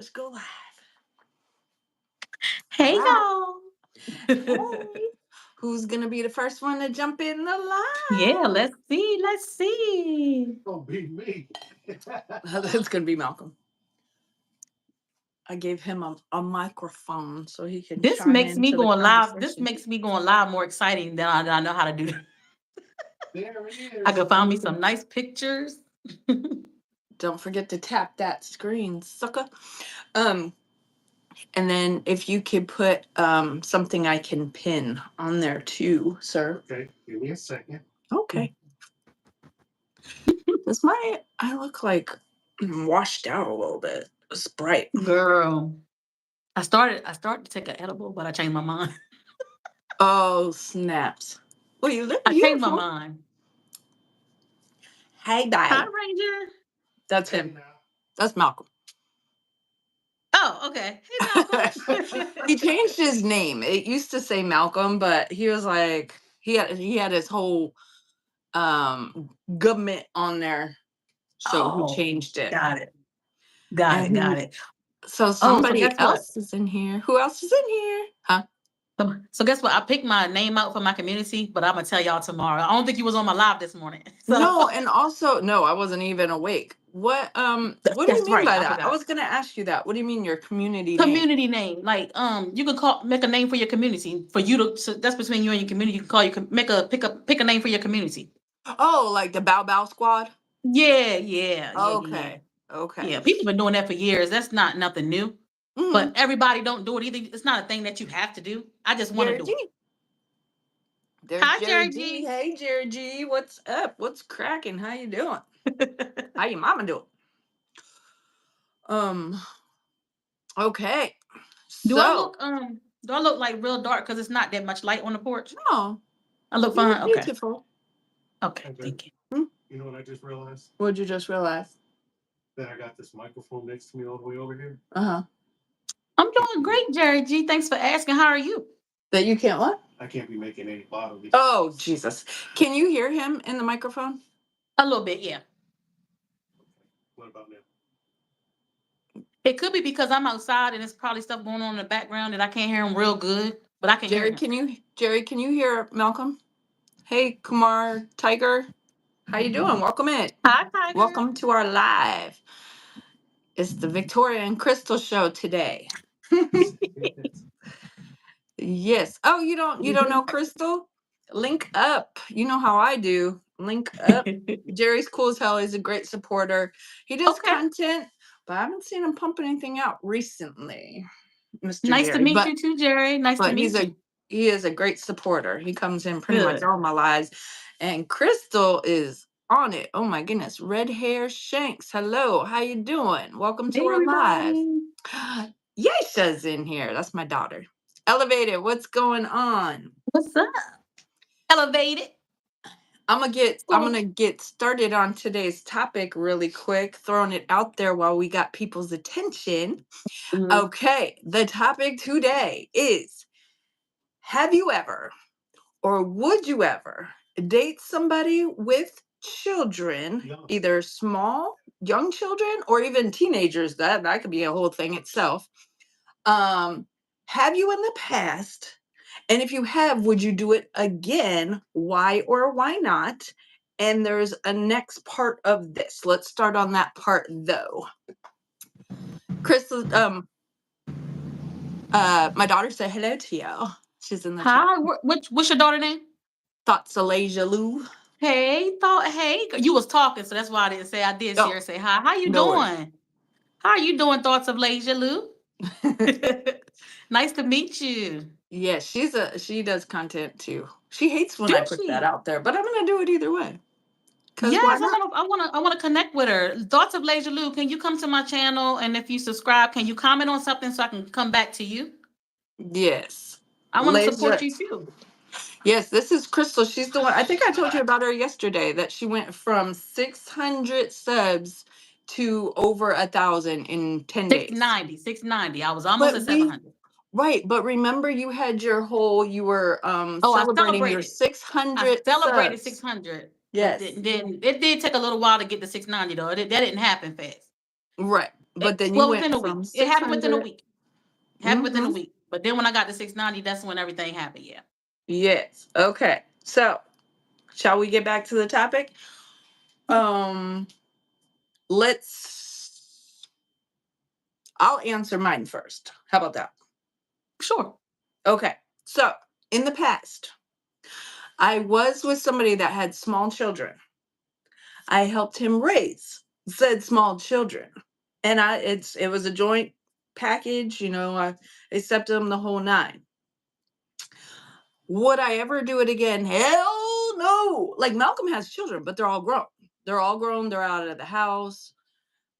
Let's go live. All Hey right. y'all. Hey. Who's gonna be the first one to jump in the Yeah, live? let's see. Let's see. Gonna be me. That's gonna be Malcolm. I gave him a microphone so he can This chime makes me into the going live. This conversation. makes me going live more exciting than I know how to do. There it I is. could find me some nice pictures. Don't forget to tap that screen, sucker. Um, and then if you could put something I can pin on there too, sir. Okay, give me a second. Okay. I look like washed out a little bit. It's bright. Girl. I started to take an edible, but I changed my mind. Oh, snaps. Well, you look I changed my beautiful. mind. Hey, Hi, babe. Ranger. That's Hey, him. now. That's Malcolm. Oh, okay. Hey, Malcolm. He changed his name. It used to say Malcolm, but he was like he had his whole government on there, so he Oh, changed it. got it. Got it. And Got it. so Oh, so somebody guess what? else is in here. Who else is in here? Huh? So guess what? I picked my name out for my community, but I'm gonna tell y'all tomorrow. I don't think you was on my live this morning. So No, and also no, I wasn't even awake. What do you that's mean right. by I that? I forgot. was gonna ask you that. What do you mean your community name? Community name, like you can make a name for your community. For you to so that's between you and your community. You can call pick a name for your community. Oh, like the Bow Bow Squad? Yeah, yeah, yeah, yeah, yeah. Okay. Okay. Yeah, people been doing that for years. That's not nothing new. Mm-hmm. But everybody don't do it either. It's not a thing that you have to do. I just want to Jerry do G. it. There's Hi, Jerry Jerry G. G. Hey Jerry G. What's up? What's cracking? How you doing? How your mama doing? Um, okay. do I So look do I look like real dark because it's not that much light on the porch? no, I look you fine. look Okay. beautiful. Okay. Okay. Thank you. Hmm? You know what I just realized? What'd you just realize? That I got this microphone next to me all the way over here. Uh-huh. I'm Can't doing be great, Jerry G. Thanks for asking. How are you? That you can't what? I can't be making any bodily. Oh, Jesus. Can you hear him in the microphone? A little bit, yeah. What about now? It could be because I'm outside and there's probably stuff going on in the background that I can't hear him real good, but I can hear him. Jerry, can you hear Malcolm? Hey, Kumar Tiger. How you doing? Welcome in. Hi, Tiger. Welcome to our live. It's the Victoria and Crystal show today. Yes. Oh, you don't know Crystal? Link up. You know how I do. Link up. Jerry's cool as hell. He's a great supporter. He does Okay. content, but I haven't seen him pump anything out recently, Mr. Nice to Jerry. meet But you too, Jerry. Nice to but meet you. he is a great supporter. He comes in pretty much Good. all my lives. And Crystal is on it. Oh my goodness. Red hair Shanks. Hello. How you doing? Welcome to Hey, our live. everybody. Yesha's in here. That's my daughter. Elevated. What's going on? What's up? Elevated. I'm gonna get started on today's topic really quick, throwing it out there while we got people's attention. Mhm. Okay, the topic today is: have you ever or would you ever date somebody with children, Young. either small, young children, or even teenagers? That could be a whole thing itself. Have you in the past? And if you have, would you do it again? Why or why not? And there's a next part of this. Let's start on that part though. Crystal, my daughter said hello to you. She's in the chat. Hi. What's your daughter name? Thoughts Alasia Lou. Hey, you was talking, so that's why I didn't say. I did see Oh, her say hi. How you no worries. doing? How are you doing? Thoughts of Leisure Lou. Nice to meet you. Yeah, she does content too. She hates when I Do put that she? out there, but I'm gonna do it either way. Cause why Yes, not? I wanna connect with her. Thoughts of Leisure Lou. Can you come to my channel? And if you subscribe, can you comment on something so I can come back to you? Yes. I want to support Laser. you too. Yes, this is Crystal. She's the one. I think I told you about her yesterday that she went from 600 subs to over 1,000 in 10 days. 690. I was almost But at 700. right, but remember you had you were Oh, I celebrating your celebrated. I 600 celebrated subs. 600, but Yes. then it did take a little while to get to 690 though. That didn't happen fast. Right. but then you Well, went within a from week. It happened within a 600. week. Happened within a Mhm. week. But then when I got to 690, that's when everything happened. Yeah. Yes. Okay. So, shall we get back to the topic? Um, let's I'll answer mine first. How about that? Sure. Okay. So, in the past, I was with somebody that had small children. I helped him raise said small children. And it was a joint package, I accepted him the whole nine. Would I ever do it again? Hell no. Like Malcolm has children, but they're all grown. They're all grown, they're out of the house.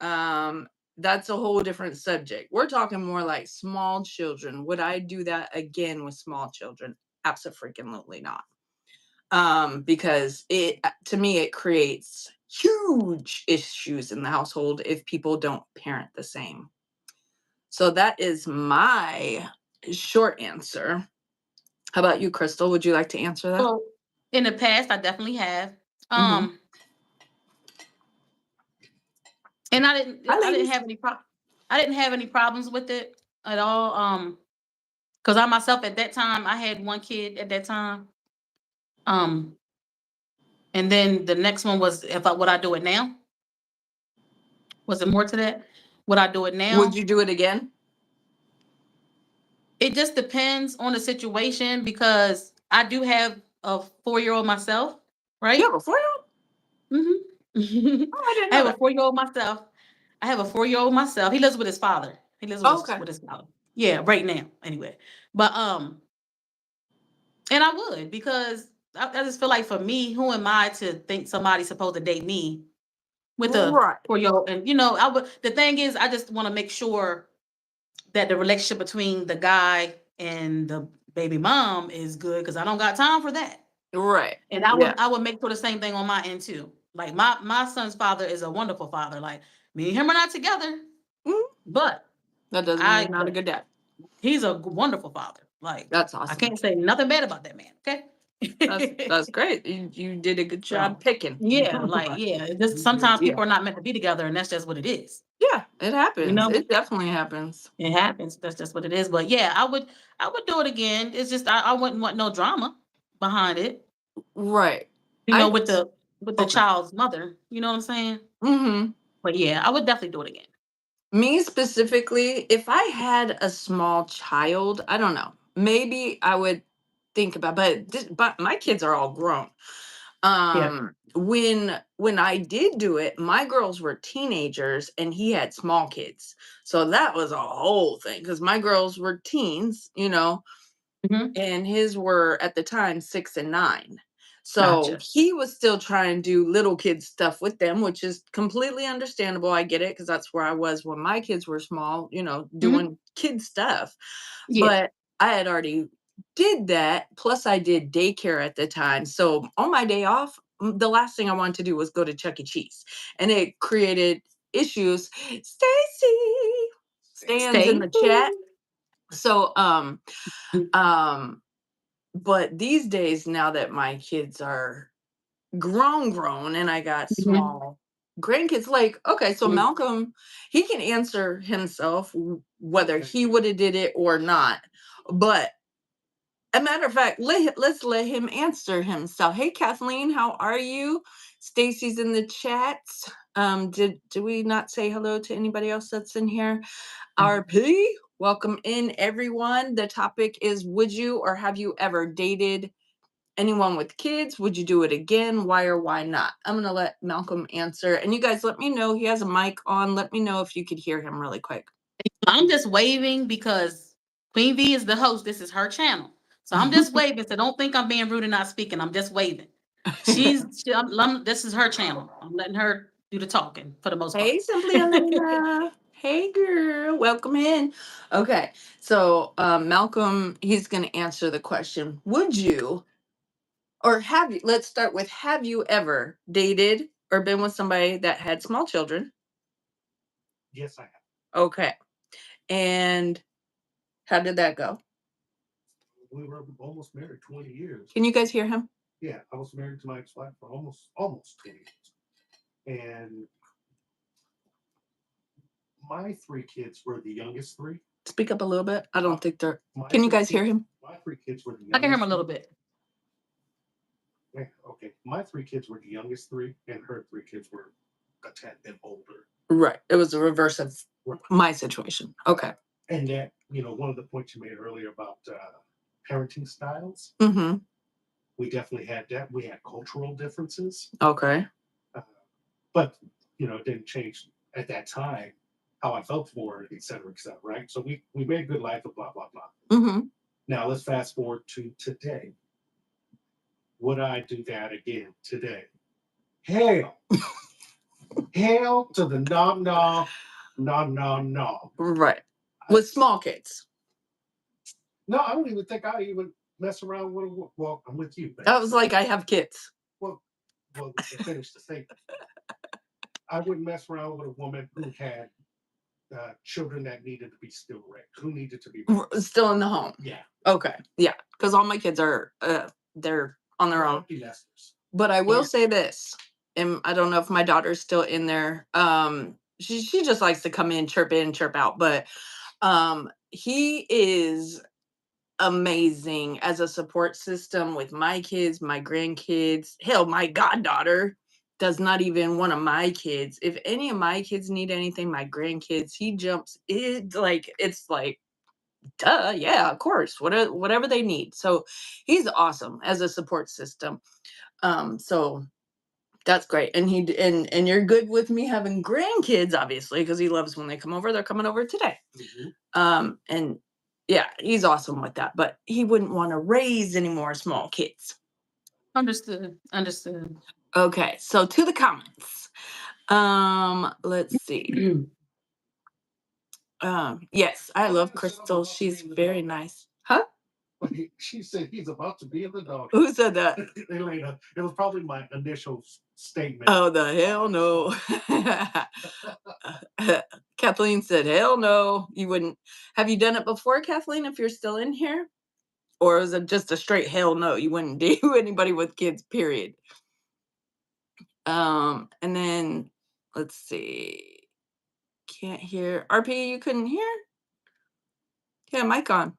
Um, that's a whole different subject. We're talking more like small children. Would I do that again with small children? Absolutely not. Because to me it creates huge issues in the household if people don't parent the same. So that is my short answer. How about you, Crystal? Would you like to answer that? Well, in the past, I definitely have. Mhm. And Hi, I didn't ladies. have any I didn't have any problems with it at all. Because I myself at that time, I had one kid at that time. Um, and then the next one was would I do it now? Was it more to that? Would I do it Would now? you do it again? It just depends on the situation because I do have a 4-year-old myself, You right? have a 4-year-old? Mm-hmm. Oh, I didn't I know have a that. 4-year-old myself. I have a 4-year-old myself. He lives with his father. He lives Oh, okay. with his father. Yeah, right now, anyway. But and I would because I just feel like for me, who am I to think somebody's supposed to date me with a Right. 4-year-old? And I would. The thing is, I just want to make sure that the relationship between the guy and the baby mom is good because I don't got time for that. Right. And Yeah. I would make sure the same thing on my end too. Like my son's father is a wonderful father. Like me and him are not together, Mhm. but That doesn't mean he's not a good dad. he's a wonderful father. Like That's I awesome. can't say nothing bad about that man. That's Okay. great. You did a good So job picking. yeah, like yeah. It's just sometimes Yeah. people are not meant to be together, and that's just what it is. Yeah, it You happens. know, It definitely happens. it happens. That's just what it is. But yeah, I would do it again. It's just I wouldn't want no drama behind it. Right. You know, I with the Okay. child's mother. You know what I'm saying? Mhm. But yeah, I would definitely do it again. Me specifically, if I had a small child, I don't know. Maybe I would think about, but my kids are all grown. Yeah. When I did do it, my girls were teenagers and he had small kids. So that was a whole thing because my girls were teens, Mhm. and his were at the time 6 and 9. So Gotcha. he was still trying to do little kid stuff with them, which is completely understandable. I get it because that's where I was when my kids were small, Mhm. doing kid stuff. Yeah. But I had already did that. Plus, I did daycare at the time. So on my day off, the last thing I wanted to do was go to Chuck E. Cheese, and it created issues. Stacy stands in Stay. the chat. So um but these days, now that my kids are grown, and I got Mhm. small grandkids, like, okay, so Mhm. Malcolm, he can answer himself whether he would have did it or not. But a matter of fact, let's let him answer himself. Hey, Kathleen, how are you? Stacy's in the chat. Did we not say hello to anybody else that's in here? RP, welcome in everyone. The topic is, would you or have you ever dated anyone with kids? Would you do it again? Why or why not? I'm going to let Malcolm answer. And you guys let me know. He has a mic on. Let me know if you could hear him really quick. I'm just waving because Queen V is the host. This is her channel. So I'm just waving. So don't think I'm being rude and not speaking. I'm just waving. This is her channel. I'm letting her do the talking for the most part. Hey, Simply Elena. Hey, girl. Welcome in. Okay. So, Malcolm, he's going to answer the question. Would you, or have you, let's start with, have you ever dated or been with somebody that had small children? Yes, I have. Okay. And how did that go? We were almost married 20 years. Can you guys hear him? Yeah, I was married to my ex-wife for almost 20 years. And my three kids were the youngest three. Speak up a little bit. I don't think they're. My Can you three guys hear kids- him? My three kids were the youngest. I can hear him a little three. bit. Yeah, okay. My three kids were the youngest three, and her three kids were a tad bit older. Right. It was the reverse of Right. my situation. Okay. And that, one of the points you made earlier about parenting styles, Mm-hmm. we definitely had that. We had cultural differences, Okay. but it didn't change at that time how I felt for it, et cetera, right? So we made good life of blah blah blah. Mm-hmm. Now let's fast forward to today. Would I do that again today? Hell, hell to the no. Right. With small kids. No, I don't even think I even mess around with a. Well, I'm with you. I was like, I have kids. Well, to finish the statement, I wouldn't mess around with a woman who had children that needed to be still raised, who needed to be raised. Still in the home. Yeah, Okay. Yeah. Because all my kids are they're on their own. empty nesters. But I will Or- say this, and I don't know if my daughter's still in there. She just likes to come in, chirp out. But he is amazing as a support system with my kids, my grandkids. Hell, my goddaughter does not even one of my kids. If any of my kids need anything, my grandkids, he jumps. It's like, duh, yeah, of course, whatever they need. So he's awesome as a support system. So that's great. And and you're good with me having grandkids, obviously, because he loves when they come over. They're coming over today. And yeah, he's awesome with that. But he wouldn't want to raise any more small kids. Understood. Okay, so to the comments. Let's see. Yes, I love Crystal. She's very nice. Huh? But she said he's about to be in the dog. Who said that? Elena, it was probably my initial statement. Oh, the hell no. Kathleen said, hell no, you wouldn't. Have you done it before, Kathleen, if you're still in here? Or is it just a straight hell no? You wouldn't do anybody with kids, period. And then let's see. Can't hear. RP, you couldn't hear? Yeah, mic on.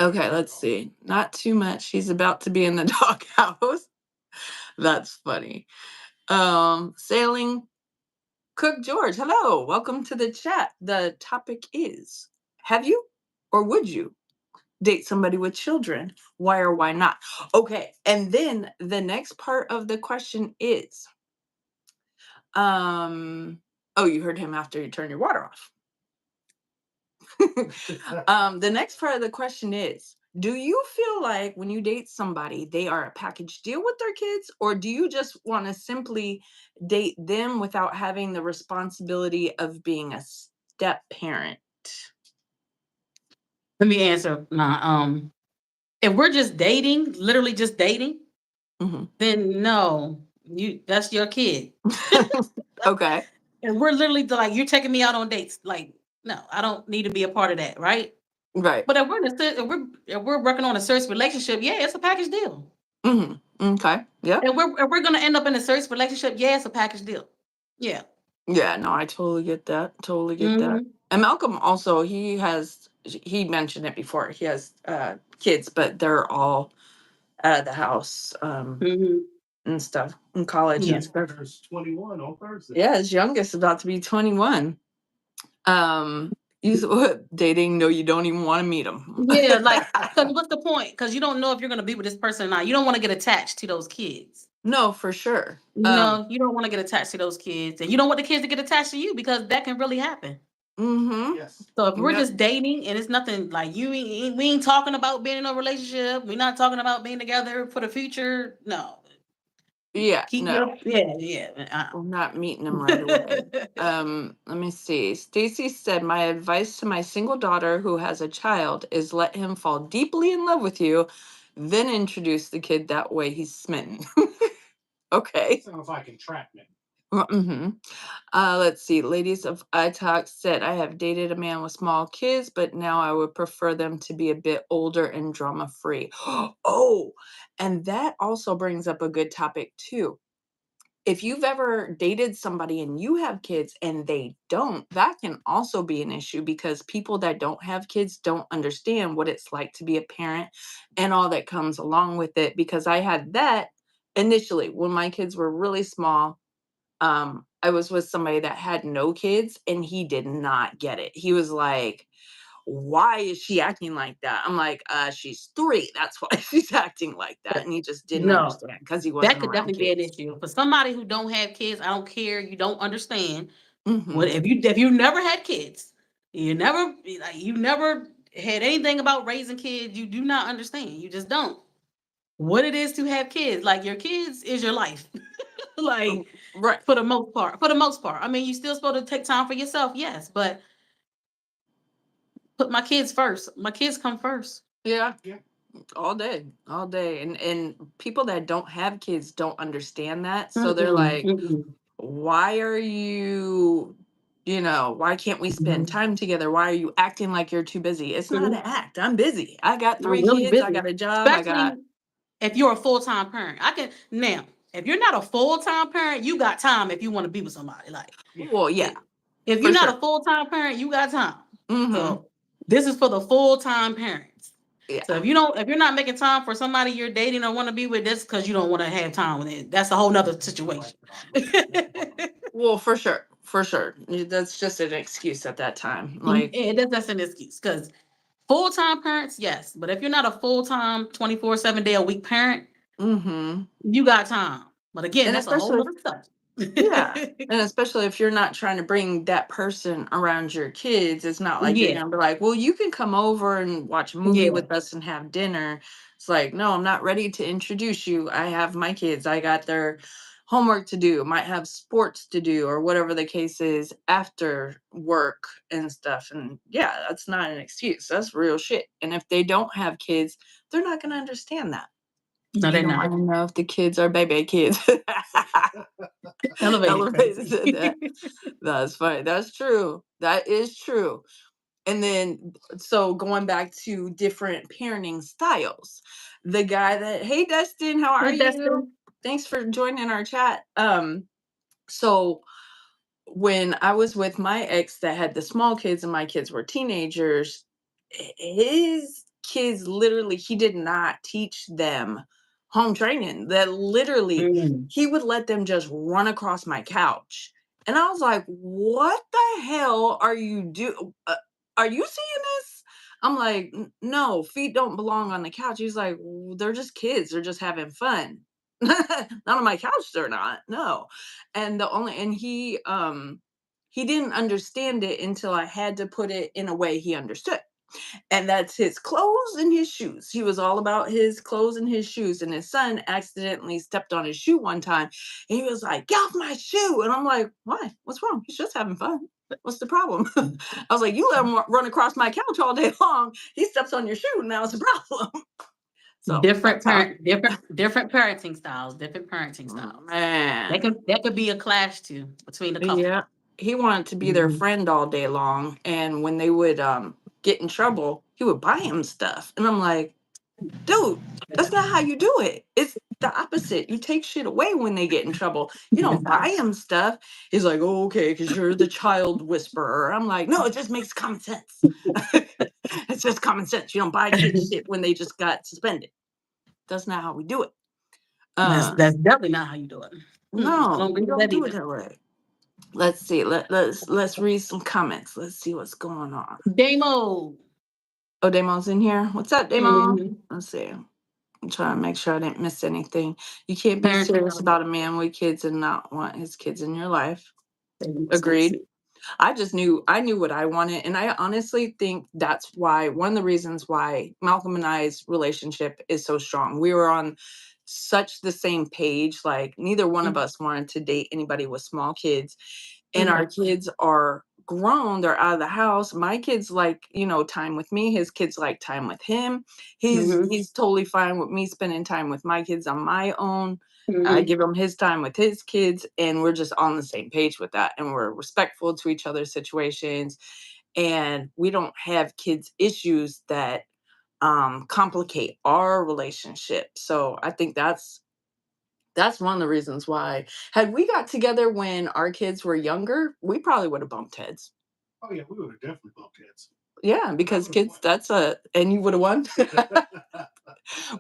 Okay, let's see. Not too much. She's about to be in the doghouse. That's funny. Sailing Cook George, hello. Welcome to the chat. The topic is, have you or would you date somebody with children? Why or why not? Okay, and then the next part of the question is, oh, you heard him after you turn your water off. The next part of the question is, do you feel like when you date somebody, they are a package deal with their kids, or do you just want to simply date them without having the responsibility of being a step parent? Let me answer. If we're just dating, literally just dating, Mhm. then no, that's your kid. Okay. And we're literally like, you're taking me out on dates. Like, no, I don't need to be a part of that, right? Right. But if we're working on a serious relationship, yeah, it's a package deal. Mm-hmm. Okay. Yeah. And we're gonna end up in a serious relationship, yeah, it's a package deal. Yeah. Yeah. No, I totally get that. Totally get that. Mhm. And Malcolm also, he mentioned it before. He has kids, but they're all out of the house. Mhm. And stuff in college Yeah. and stuff. There's 21 on Thursday. Yeah, his youngest is about to be 21. He's dating. No, you don't even want to meet him. Yeah, like, because what's the point? Because you don't know if you're gonna be with this person or not. You don't want to get attached to those kids. No, for sure. No, you don't want to get attached to those kids, and you don't want the kids to get attached to you because that can really happen. Mm-hmm. Yes. So if we're Yep. just dating and it's nothing like we ain't talking about being in a relationship. We're not talking about being together for the future. No, Yeah, keep no, yeah. I'm not meeting him right away. Let me see. Stacy said, my advice to my single daughter who has a child is let him fall deeply in love with you, then introduce the kid that way he's smitten. Okay. Sounds like entrapment. Mm-hmm. Let's see. Ladies of iTalk said, I have dated a man with small kids, but now I would prefer them to be a bit older and drama free. Oh, and that also brings up a good topic too. if you've ever dated somebody and you have kids and they don't, that can also be an issue because people that don't have kids don't understand what it's like to be a parent and all that comes along with it. Because I had that initially when my kids were really small. I was with somebody that had no kids and he did not get it. He was like, why is she acting like that? I'm like, she's 3. That's why she's acting like that. And he just didn't No, understand because he that wasn't could around definitely be an kids. issue. For somebody who don't have kids, I don't care, you don't understand. What Hmm. if you never had kids, you never had anything about raising kids, you do not understand. You just don't. What it is to have kids, like your kids is your life. Like Right. for the most part. For the most part. I mean, you still supposed to take time for yourself, yes, but put my kids first. My kids come first. Yeah. Yeah. All day. All day. And people that don't have kids don't understand that. So they're Mm-mm, like, mm-mm. why are you, why can't we spend Mhm, time together? Why are you acting like you're too busy? It's not an mhm. act. I'm busy. I got I'm 3 really kids. I busy, got a job. I especially got, if you're a full-time parent. I can now, if you're not a full-time parent, you got time if you want to be with somebody. Like Yeah. well, yeah, if for you're not sure. a full-time parent, you got time. Hmm. So this is for the full-time parents. So Yeah. if you're not making time for somebody you're dating or want to be with, that's because you don't want to have time with it. That's a whole nother situation. Well, for sure. For sure. That's just an excuse at that time. Like, That's an excuse because full-time parents, yes. But if you're not a full-time 24/7 day a week parent, hmm you got time. But again, and that's a whole especially, nother yeah. subject. And especially if you're not trying to bring that person around your kids, it's not like you're Yeah, gonna be like, well, you can come over and watch a movie yeah. with us and have dinner. It's like, no, I'm not ready to introduce you. I have my kids. I got their homework to do, might have sports to do, or whatever the case is after work and stuff. And yeah, that's not an excuse. That's real shit. And if they don't have kids, they're not gonna understand that. No, They they're don't not. want to know if the kids are baby kids. Elevated Elevated crazy. said that. That's funny. That's true. That is true. And then, so going back to different parenting styles, the guy that, hey, Dustin, how are Hey, you? Dustin. Thanks for joining our chat. So when I was with my ex that had the small kids and my kids were teenagers, his kids literally, he did not teach them home training. That literally, Mm. he would let them just run across my couch. And I was like, what the hell are you do? Are you seeing this? I'm like, No, feet don't belong on the couch." He's like, They're just kids. They're just having fun." Not on my couch, they're not. No. And he didn't understand it until I had to put it in a way he understood. And that's his clothes and his shoes. He was all about his clothes and his shoes. And his son accidentally stepped on his shoe one time. And he was like, "Get off my shoe." And I'm like, "Why? What's wrong? He's just having fun. What's the problem?" I was like, "You let him run across my couch all day long. He steps on your shoe. Now it's a problem." So that's how, Different parenting styles. Different parenting styles. man. That could be a clash too between the couple. Yeah. He wanted to be their Mhm. friend all day long. And when they would get in trouble, he would buy him stuff. And I'm like, dude, that's not how you do it. It's the opposite. You take shit away when they get in trouble. You don't buy them stuff. He's like, "Oh, okay, because you're the child whisperer." I'm like, no, it just makes common sense. It's just common sense. You don't buy kids shit when they just got suspended. That's not how we do it. That's Uh, that's definitely not how you do it. I no, don't we agree with don't that do it either. that way. Let's see. Let's read some comments. Let's see what's going on. Damo. Oh, Damon's in here. What's up, Damon? Mhm. Let's see. I'm trying to make sure I didn't miss anything. You can't be Parenting serious about element. a man with kids and not want his kids in your life. That makes sense. Agreed. I knew what I wanted. And I honestly think that's why one of the reasons why Malcolm and I's relationship is so strong. We were on such the same page. Like neither one of us wanted to date anybody with small kids. And our Yeah. kids are grown, they're out of the house. My kids like, time with me. His kids like time with him. Mhm. He's totally fine with me spending time with my kids on my own. I Mhm. give him his time with his kids, and we're just on the same page with that. And we're respectful to each other's situations, and we don't have kids issues that complicate our relationship. So I think That's one of the reasons why. Had we got together when our kids were younger, we probably would have bumped heads. Oh yeah, we would have definitely bumped heads. Yeah, because would've kids, and you would have won.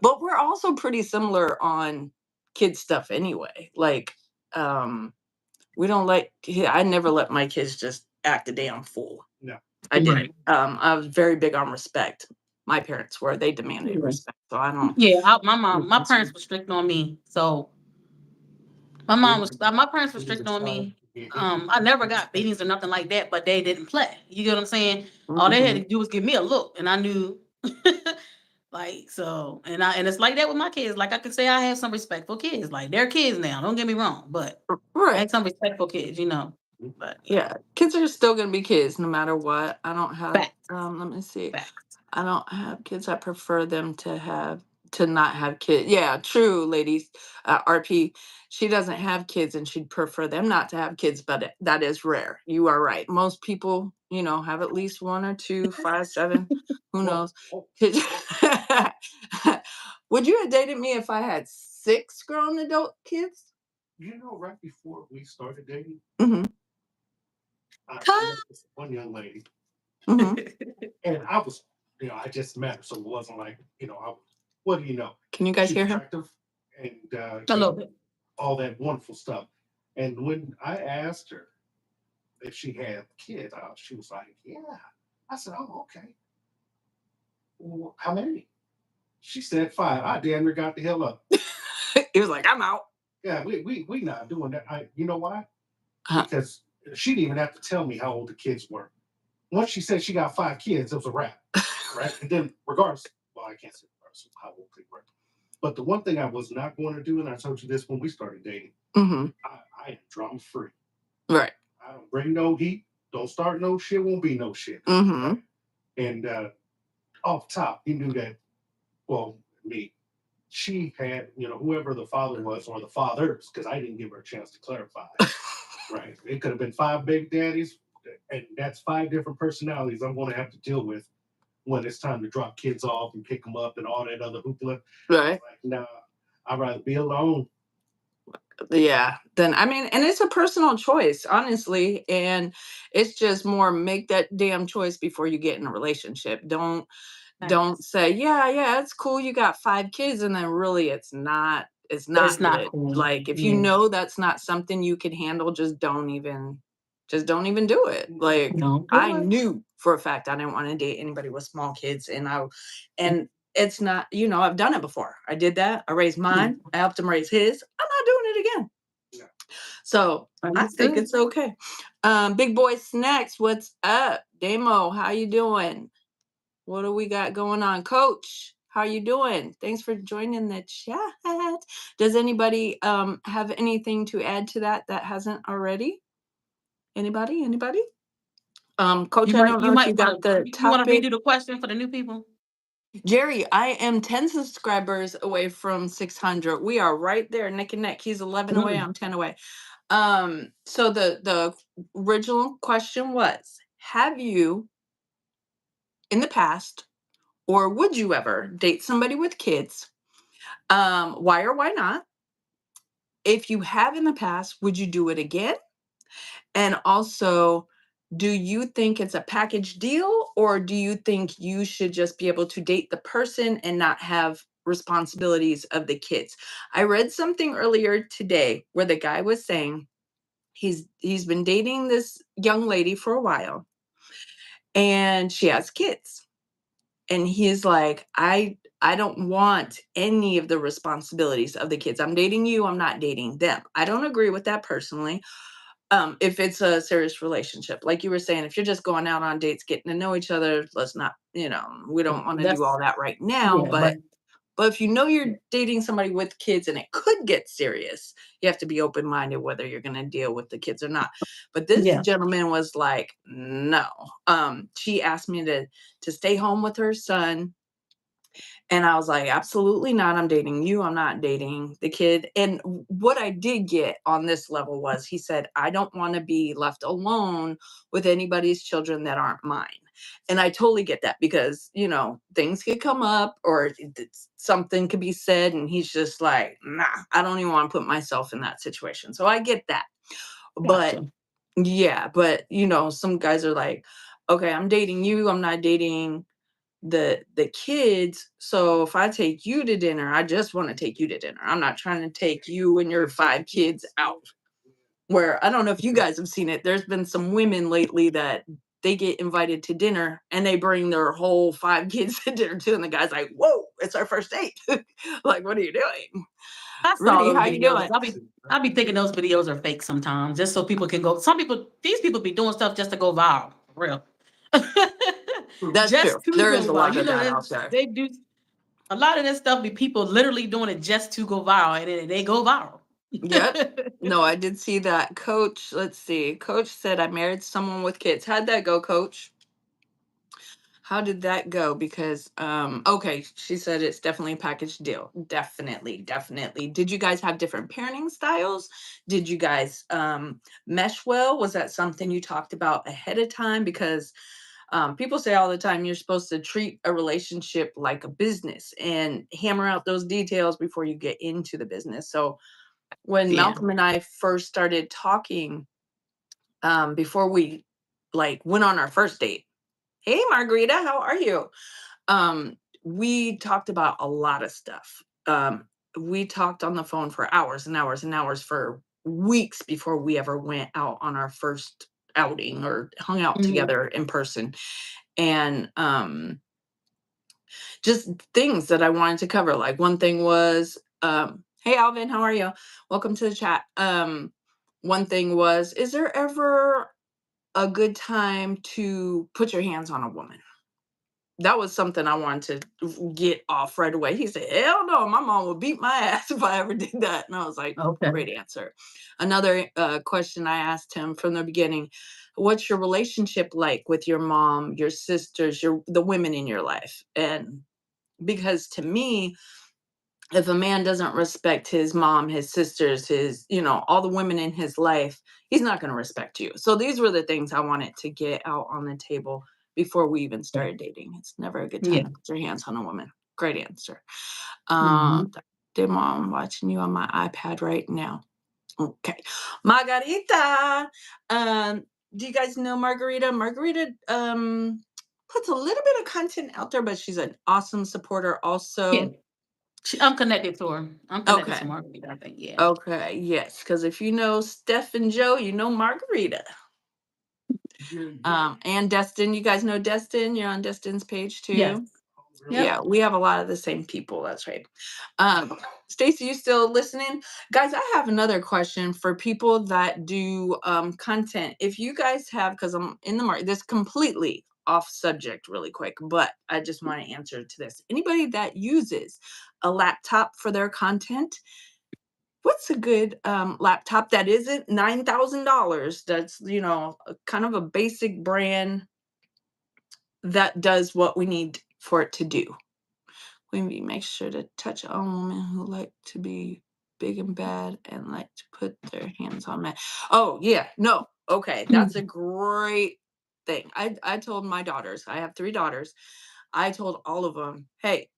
But we're also pretty similar on kid stuff anyway. Like, we don't like, I never let my kids just act a damn fool. No. I didn't. Right. I was very big on respect. My parents were, they demanded Yeah. respect. So I don't. Yeah, my parents were strict on me, so my parents were strict on me. I never got beatings or nothing like that, but they didn't play. You get what I'm saying? All they had Mhm. to do was give me a look, and I knew. Like so, and it's like that with my kids. Like I could say I have some respectful kids. Like they're kids now. Don't get me wrong, but I Right. had some respectful kids, you know. But Yeah. Kids are still gonna be kids no matter what. I don't have facts, let me see. facts. I don't have kids. I prefer them to not have kids. Yeah, true, ladies. RP, she doesn't have kids and she'd prefer them not to have kids, but that is rare. You are right. Most people, have at least one or two, 5, 7, who Well, knows. oh, Kids- Would you have dated me if I had 6 grown adult kids? right before we started dating, Hmm. I met this one young lady, Hmm. and I was, I just met her, so it wasn't like, what do you know? Can you guys She's hear him? attractive and A little bit. all that wonderful stuff. And when I asked her if she had kids, she was like, "Yeah." I said, "Oh, okay. Well, how many?" She said 5. I damn near got the hell up. He was like, I'm out. Yeah, we not doing that. You know why? Huh. Because she didn't even have to tell me how old the kids were. Once she said she got 5 kids, it was a wrap, right? And then regardless, well, I can't say regardless of how old they were. But the one thing I was not going to do, and I told you this when we started dating, Hmm. I am drama free. Right. I don't bring no heat. Don't start no shit. Won't be no shit. Hmm. Right? And off top, he knew that. Well, me. She had, whoever the father was or the fathers, because I didn't give her a chance to clarify. Right. It could have been 5 baby daddies, and that's 5 different personalities I'm going to have to deal with when it's time to drop kids off and pick them up and all that other hoopla. Right. Like, nah, I'd rather be alone. Yeah, then I mean, and it's a personal choice, honestly, and it's just more make that damn choice before you get in a relationship. Don't Facts. say, yeah, it's cool you got 5 kids and then really it's not It's not good. cool. Like if you Yeah. know that's not something you can handle, just don't even do it. Like Don't I do it. knew for a fact I didn't want to date anybody with small kids and it's not, I've done it before. I did that. I raised mine. I helped him raise his. I'm not doing it again. Yeah. So I think Understood. it's okay. Big Boy Snacks, what's up? Demo, how you doing? What do we got going on? Coach, how you doing? Thanks for joining the chat. Does anybody have anything to add to that hasn't already? Anybody? Coach, You I might don't you know if might you got want to the you want to topic. redo the question for the new people. Jerry, I am 10 subscribers away from 600. We are right there, neck and neck. He's 11 away, I'm 10 away. So the original question was, have you in the past or would you ever date somebody with kids? Why or why not? If you have in the past, would you do it again? And also, do you think it's a package deal or do you think you should just be able to date the person and not have responsibilities of the kids? I read something earlier today where the guy was saying he's been dating this young lady for a while and she has kids. And he's like, I don't want any of the responsibilities of the kids. I'm dating you, I'm not dating them. I don't agree with that personally. If it's a serious relationship, like you were saying, if you're just going out on dates, getting to know each other, let's not, we don't want to do That's all that right now. yeah, But if you know yeah, you're dating somebody with kids and it could get serious, you have to be open minded whether you're going to deal with the kids or not. But this yeah. gentleman was like, no. She asked me to stay home with her son, and I was like, absolutely not. I'm dating you. I'm not dating the kid. And what I did get on this level was he said, I don't want to be left alone with anybody's children that aren't mine. And I totally get that because, things could come up or something could be said. And he's just like, nah, I don't even want to put myself in that situation. So I get that. But Gotcha. yeah, but some guys are like, okay, I'm dating you. I'm not dating the kids. So if I take you to dinner, I just want to take you to dinner. I'm not trying to take you and your 5 kids out. Where I don't know if you guys have seen it. There's been some women lately that they get invited to dinner and they bring their whole 5 kids to dinner too. And the guy's like, whoa, it's our first date. Like, what are you doing? I saw Rudy, those how you videos. doing? I be thinking those videos are fake sometimes, just so people can go. These people be doing stuff just to go viral, for real. That's true. Just to There go is a viral. lot You of know that that out there. they do a lot of this stuff. Be people literally doing it just to go viral, and then they go viral. Yep. No, I did see that. Coach, let's see. Coach said I married someone with kids. How'd that go, Coach? How did that go? Because okay, she said it's definitely a package deal. Definitely, definitely. Did you guys have different parenting styles? Did you guys mesh well? Was that something you talked about ahead of time? Because people say all the time you're supposed to treat a relationship like a business and hammer out those details before you get into the business. So when Yeah. Malcolm and I first started talking, before we went on our first date. Hey Margarita, how are you? We talked about a lot of stuff. We talked on the phone for hours and hours and hours for weeks before we ever went out on our first outing or hung out Mhm. together in person. And just things that I wanted to cover. Like one thing was, hey Alvin, how are you? Welcome to the chat. One thing was, is there ever a good time to put your hands on a woman? That was something I wanted to get off right away. He said, hell no, my mom would beat my ass if I ever did that. And I was like, Okay. great answer. Another question I asked him from the beginning, what's your relationship like with your mom, your sisters, the women in your life? And because to me, if a man doesn't respect his mom, his sisters, all the women in his life, he's not going to respect you. So these were the things I wanted to get out on the table before we even started dating. It's never a good time Yeah. to put your hands on a woman. Great answer. Mhm. Dear mom, watching you on my iPad right now. Okay. Margarita. Do you guys know Margarita? Margarita puts a little bit of content out there, but she's an awesome supporter also. Yeah. I'm connected to her. I'm connected Okay. to Margarita, I think. Yeah. Okay, yes, because if you know Steph and Joe, you know Margarita. And Destin, you guys know Destin? You're on Destin's page too. Yes. Yep. Yeah, we have a lot of the same people. That's right. Stacy, you still listening? Guys, I have another question for people that do content. If you guys have, because I'm in the market, this completely off subject really quick, but I just want to answer to this. Anybody that uses a laptop for their content, what's a good laptop that isn't $9,000? That's, kind of a basic brand that does what we need for it to do. We make sure to touch on women who like to be big and bad and like to put their hands on men. Oh, yeah. No. Okay. That's a great thing. I told my daughters, I have 3 daughters. I told all of them, hey,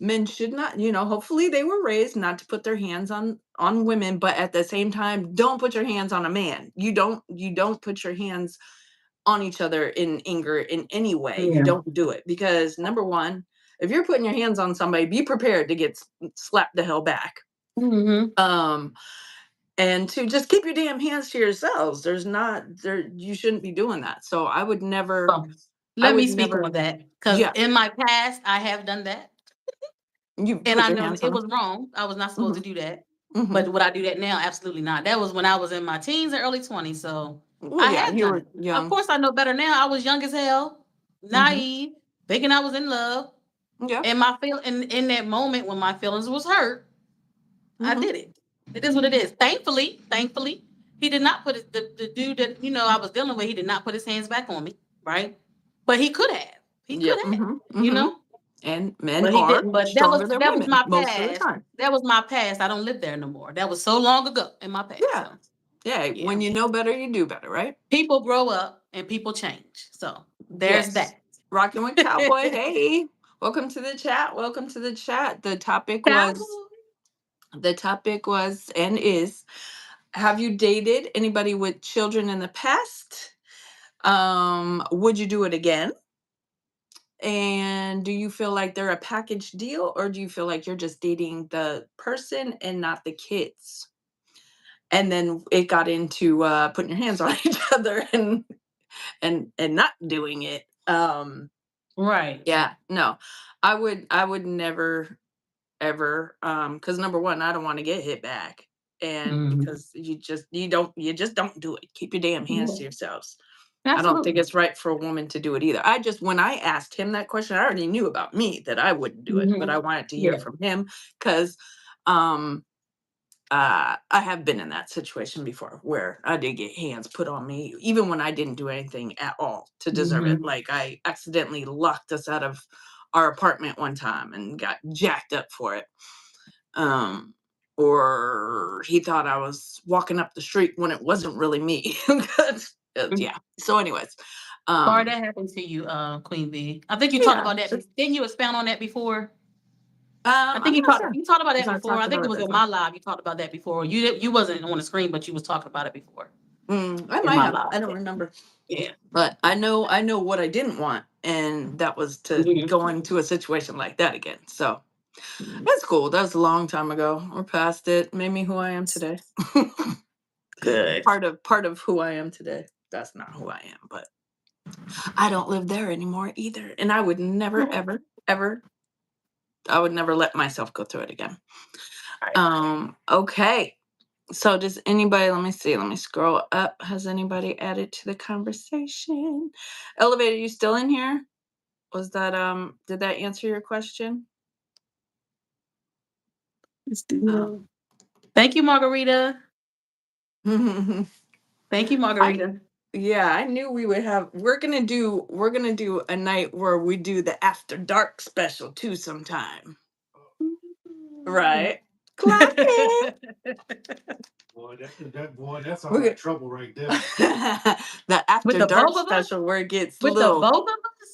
men should not, hopefully they were raised not to put their hands on women, but at the same time, don't put your hands on a man. You don't put your hands on each other in anger in any way. You Yeah. don't do it because number one, if you're putting your hands on somebody, be prepared to get slapped the hell back. Mhm. And to just keep your damn hands to yourselves. You shouldn't be doing that. So I would never, So, let me speak on that because yeah, in my past I have done that, you and put I your know hands it on was wrong. I was not supposed to do that. them. But would I do that now? Absolutely not. That was when I was in my teens and early 20s. So Well, I yeah, have you done were it. Of young. course, I know better now. I was young as hell, naive, thinking I was in love. Yeah. And in that moment when my feelings was hurt, I Mhm. did it. It is what it is. Thankfully, he did not put the dude that I was dealing with, he did not put his hands back on me, right? But he could have. He could Yep. have, you know? And men But he are didn't. But stronger than that was women my most of the past. time. That was my past. I don't live there no more. That was so long ago in my past. Yeah. So Yeah. yeah. When you know better, you do better, right? People grow up and people change. So there's Yes. that. Rocking with Cowboy. Hey, welcome to the chat. Welcome to the chat. The topic was and is, have you dated anybody with children in the past? Would you do it again? And do you feel like they're a package deal, or do you feel like you're just dating the person and not the kids? And then it got into putting your hands on each other and not doing it. Right. Yeah, no. I would never ever, because number one, I don't want to get hit back. And Mhm. because you just don't do it. Keep your damn hands to Yeah, yourselves. I don't think absolutely. it's right for a woman to do it either. When I asked him that question, I already knew about me that I wouldn't do it, but I Mhm. wanted to hear Yeah. from him because um I have been in that situation before where I did get hands put on me, even when I didn't do anything at all to deserve it. Mhm. Like I accidentally locked us out of our apartment one time and got jacked up for it. Um, or he thought I was walking up the street when it wasn't really me. Yeah. So, anyways, Sorry um, that happened to you, Queen B. I think you talked yeah. about that. Didn't you expound on that before? I think I'm not sure you talked about if that I before. talked I think about it it was in before. my live. You talked about that before. You wasn't on the screen, but you was talking about it before I in might my have. live. I don't remember. Yeah. But I know what I didn't want, and that was to Mhm. go into a situation like that again. So that's cool. That was a long time ago. We're past it. Made me who I am today. Good. Part of who I am today. That's not who I am, but I don't live there anymore either. And I would never, ever, ever. I would never let myself go through it again. Okay. So does anybody, let me see, let me scroll up. Has anybody added to the conversation? Elevator, you still in here? Was that did that answer your question? Oh. Thank you, Margarita. I Thank you, Margarita. yeah, I knew we would have we're gonna do a night where we do the after dark special too sometime. Right. Clock it. Boy, that's all We're that trouble right there. the With after the dark both of us, special where it gets little.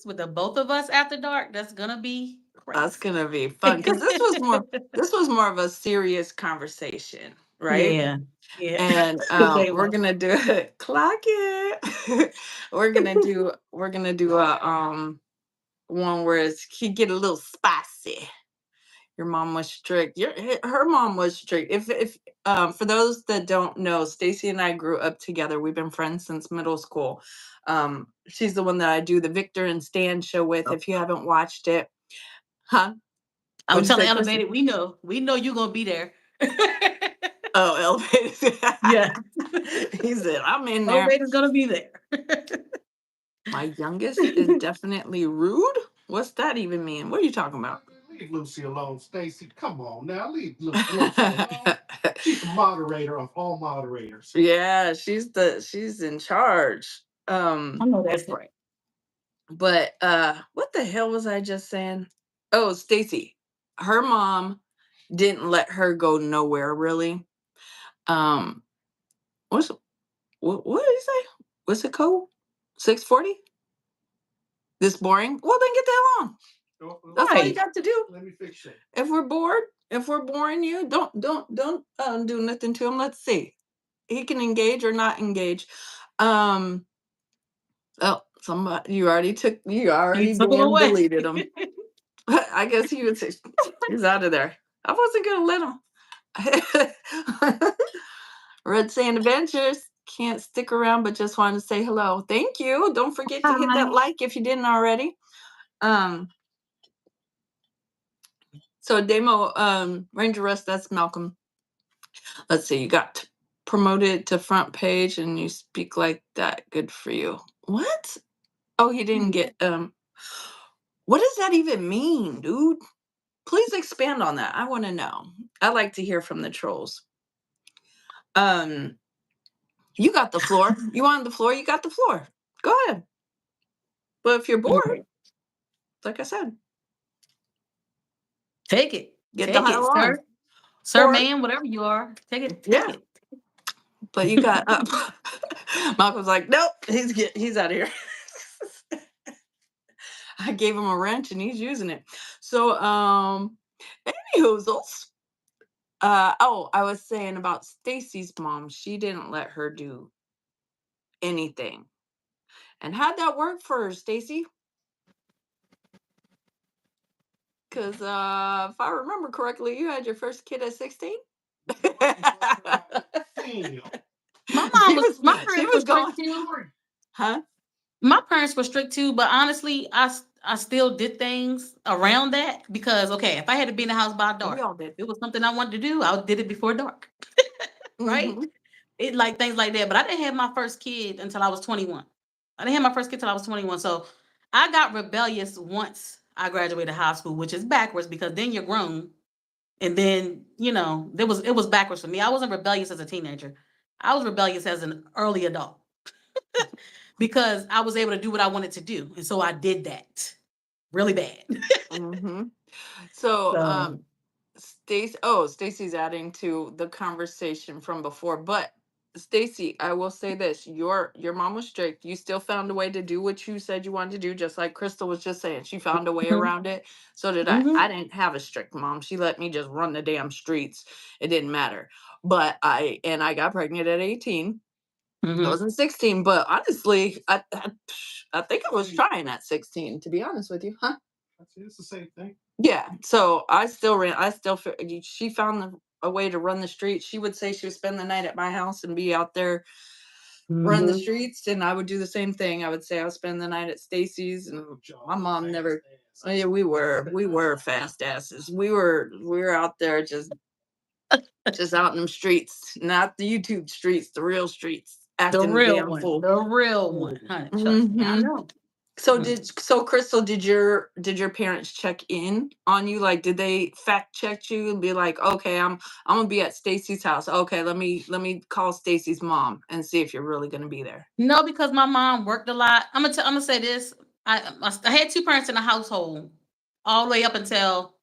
with the both of us after dark, that's gonna be That's crazy. gonna be fun because this was more of a serious conversation, right? Yeah. Yeah. And They we're will. gonna do it. Clock it. We're gonna do a one where he get a little spicy. Your mom was strict. Her mom was strict. If for those that don't know, Stacy and I grew up together. We've been friends since middle school. She's the one that I do the Victor and Stan show with. If you haven't watched it, huh? I What'd was you telling say, Kristen? Elevated, we know you're gonna be there. Oh, elevated. Yeah. He said, "I'm in there." Elevator's gonna be there. My youngest is definitely rude. What's that even mean? What are you talking about? Leave Lucy alone, Stacy. Come on now, leave Lucy alone. She's the moderator of all moderators. Yeah, she's in charge. I know that's right. But what the hell was I just saying? Oh, Stacy. Her mom didn't let her go nowhere really. Um what's what did he say? What's the code? 640? This boring? Well then get the hell on. That's all you Right. got to do. Let me fix it. If we're bored, if we're boring you, don't do nothing to him. Let's see. He can engage or not engage. Um oh, somebody you He already took them damn away. deleted him. I guess he would say he's out of there. I wasn't gonna let him. Red Sand Adventures can't stick around, but just wanted to say hello. Thank you. Don't forget to hit that Hi. like if you didn't already. Um, so Demo Ranger Rest, that's Malcolm. Let's see, you got promoted to front page and you speak like that. Good for you. What? Oh, he didn't get what does that even mean, dude? Please expand on that. I want to know. I like to hear from the trolls. You got the floor. You wanted the floor, you got the floor. Go ahead. But if you're bored, like I said, Take it. get the Take it, hell on. sir. Sir, Or man, whatever you are. Take yeah, it. But you got Malcolm's like, nope, he's out of here. I gave him a wrench and he's using it. So anywhoozles. Oh, I was saying about Stacy's mom. She didn't let her do anything. And how'd that work for her, Stacy? Because if I remember correctly, you had your first kid at 16. Damn. My mom She was, my she parents was were going, strict too. huh? My parents were strict too, but honestly, I still did things around that because okay, if I had to be in the house by We dark, all did. if it was something I wanted to do, I did it before dark, right? Mhm. It like things like that. But I didn't have my first kid until I was 21. I didn't have my first kid till I was 21. So I got rebellious once I graduated high school, which is backwards because then you're grown. And then, it was backwards for me. I wasn't rebellious as a teenager. I was rebellious as an early adult because I was able to do what I wanted to do. And so I did that really bad. Mhm. So, So, Stacy's adding to the conversation from before, but Stacy, I will say this, your mom was strict. You still found a way to do what you said you wanted to do, just like Crystal was just saying. She found a way mhm, around it. So did I. mhm, I didn't have a strict mom. She let me just run the damn streets. It didn't matter. But I got pregnant at 18. I mhm. wasn't 16, but honestly, I think I was trying at 16, to be honest with you. Huh? It's the same thing. Yeah, so I still ran. She found a way to run the streets. She would say she would spend the night at my house and be out there run the Mhm. streets, and I would do the same thing. I would say I would spend the night at Stacy's, and my Y'all mom fast never. Oh, ass. yeah, we were fast asses. We were out there just out in them streets, not the YouTube streets, the real streets, The acting a real damn one. fool. The real one. Honey, trust me. I Hmm. know. So Mhm. Crystal, did your parents check in on you? Like, did they fact check you and be like, okay, I'm gonna be at Stacy's house. Okay, let me call Stacy's mom and see if you're really gonna be there. No, because my mom worked a lot. I'm gonna say this. I had two parents in the household all the way up until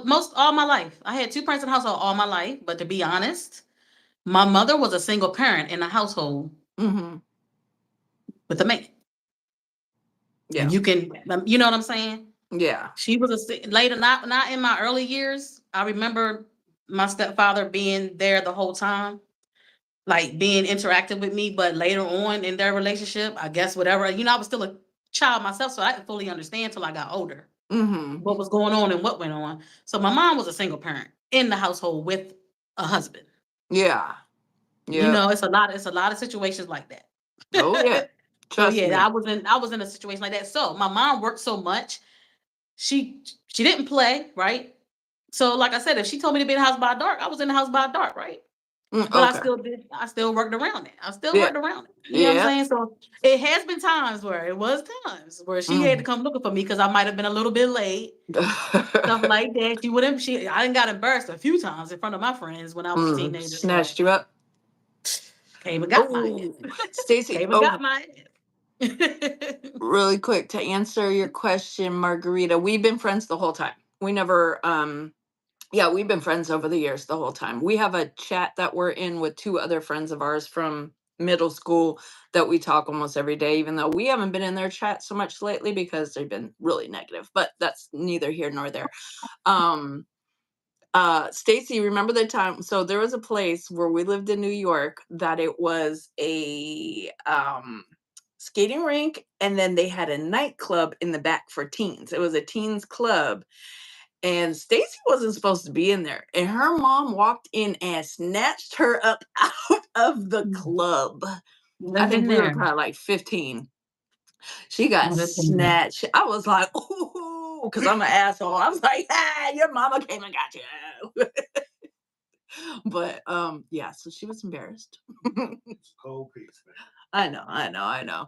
most all my life. I had two parents in the household all my life. But to be honest, my mother was a single parent in the household Mm-hmm. with a man. Yeah. And you know what I'm saying? Yeah. She was later, not in my early years. I remember my stepfather being there the whole time, like being interactive with me. But later on in their relationship, I guess whatever, I was still a child myself, so I didn't fully understand till I got older Mm-hmm. what was going on and what went on. So my mom was a single parent in the household with a husband. Yeah. Yep. It's a lot of situations like that. Oh yeah. So Trust yeah, me. I was in a situation like that. So my mom worked so much, she didn't play, right? So like I said, if she told me to be in the house by dark, I was in the house by dark, right? But Okay. I still worked around it. I still Yeah. worked around it. You know what I'm Yeah. saying? So it has been times where she had to Mm. come looking for me because I might have been a little bit late, stuff like that. I didn't got embarrassed a few times in front of my friends when I was a teenager. So Snatched you up. came and got my Oh, ass. Stacy. Came and Oh, got my ass. really quick to answer your question, Margarita. We've been friends the whole time. We never yeah, we've been friends over the years the whole time. We have a chat that we're in with two other friends of ours from middle school that we talk almost every day, even though we haven't been in their chat so much lately because they've been really negative, but that's neither here nor there. Um Stacy, remember the time, so there was a place where we lived in New York that it was a skating rink, and then they had a nightclub in the back for teens. It was a teens club, and Stacy wasn't supposed to be in there, and her mom walked in and snatched her up out of the club. I I've think been we were there. probably like 15. She got I've been there. snatched. I was like, ooh, because I'm an asshole. I was like, ah, your mama came and got you. But yeah, so she was embarrassed. It's cold piece, man. I know.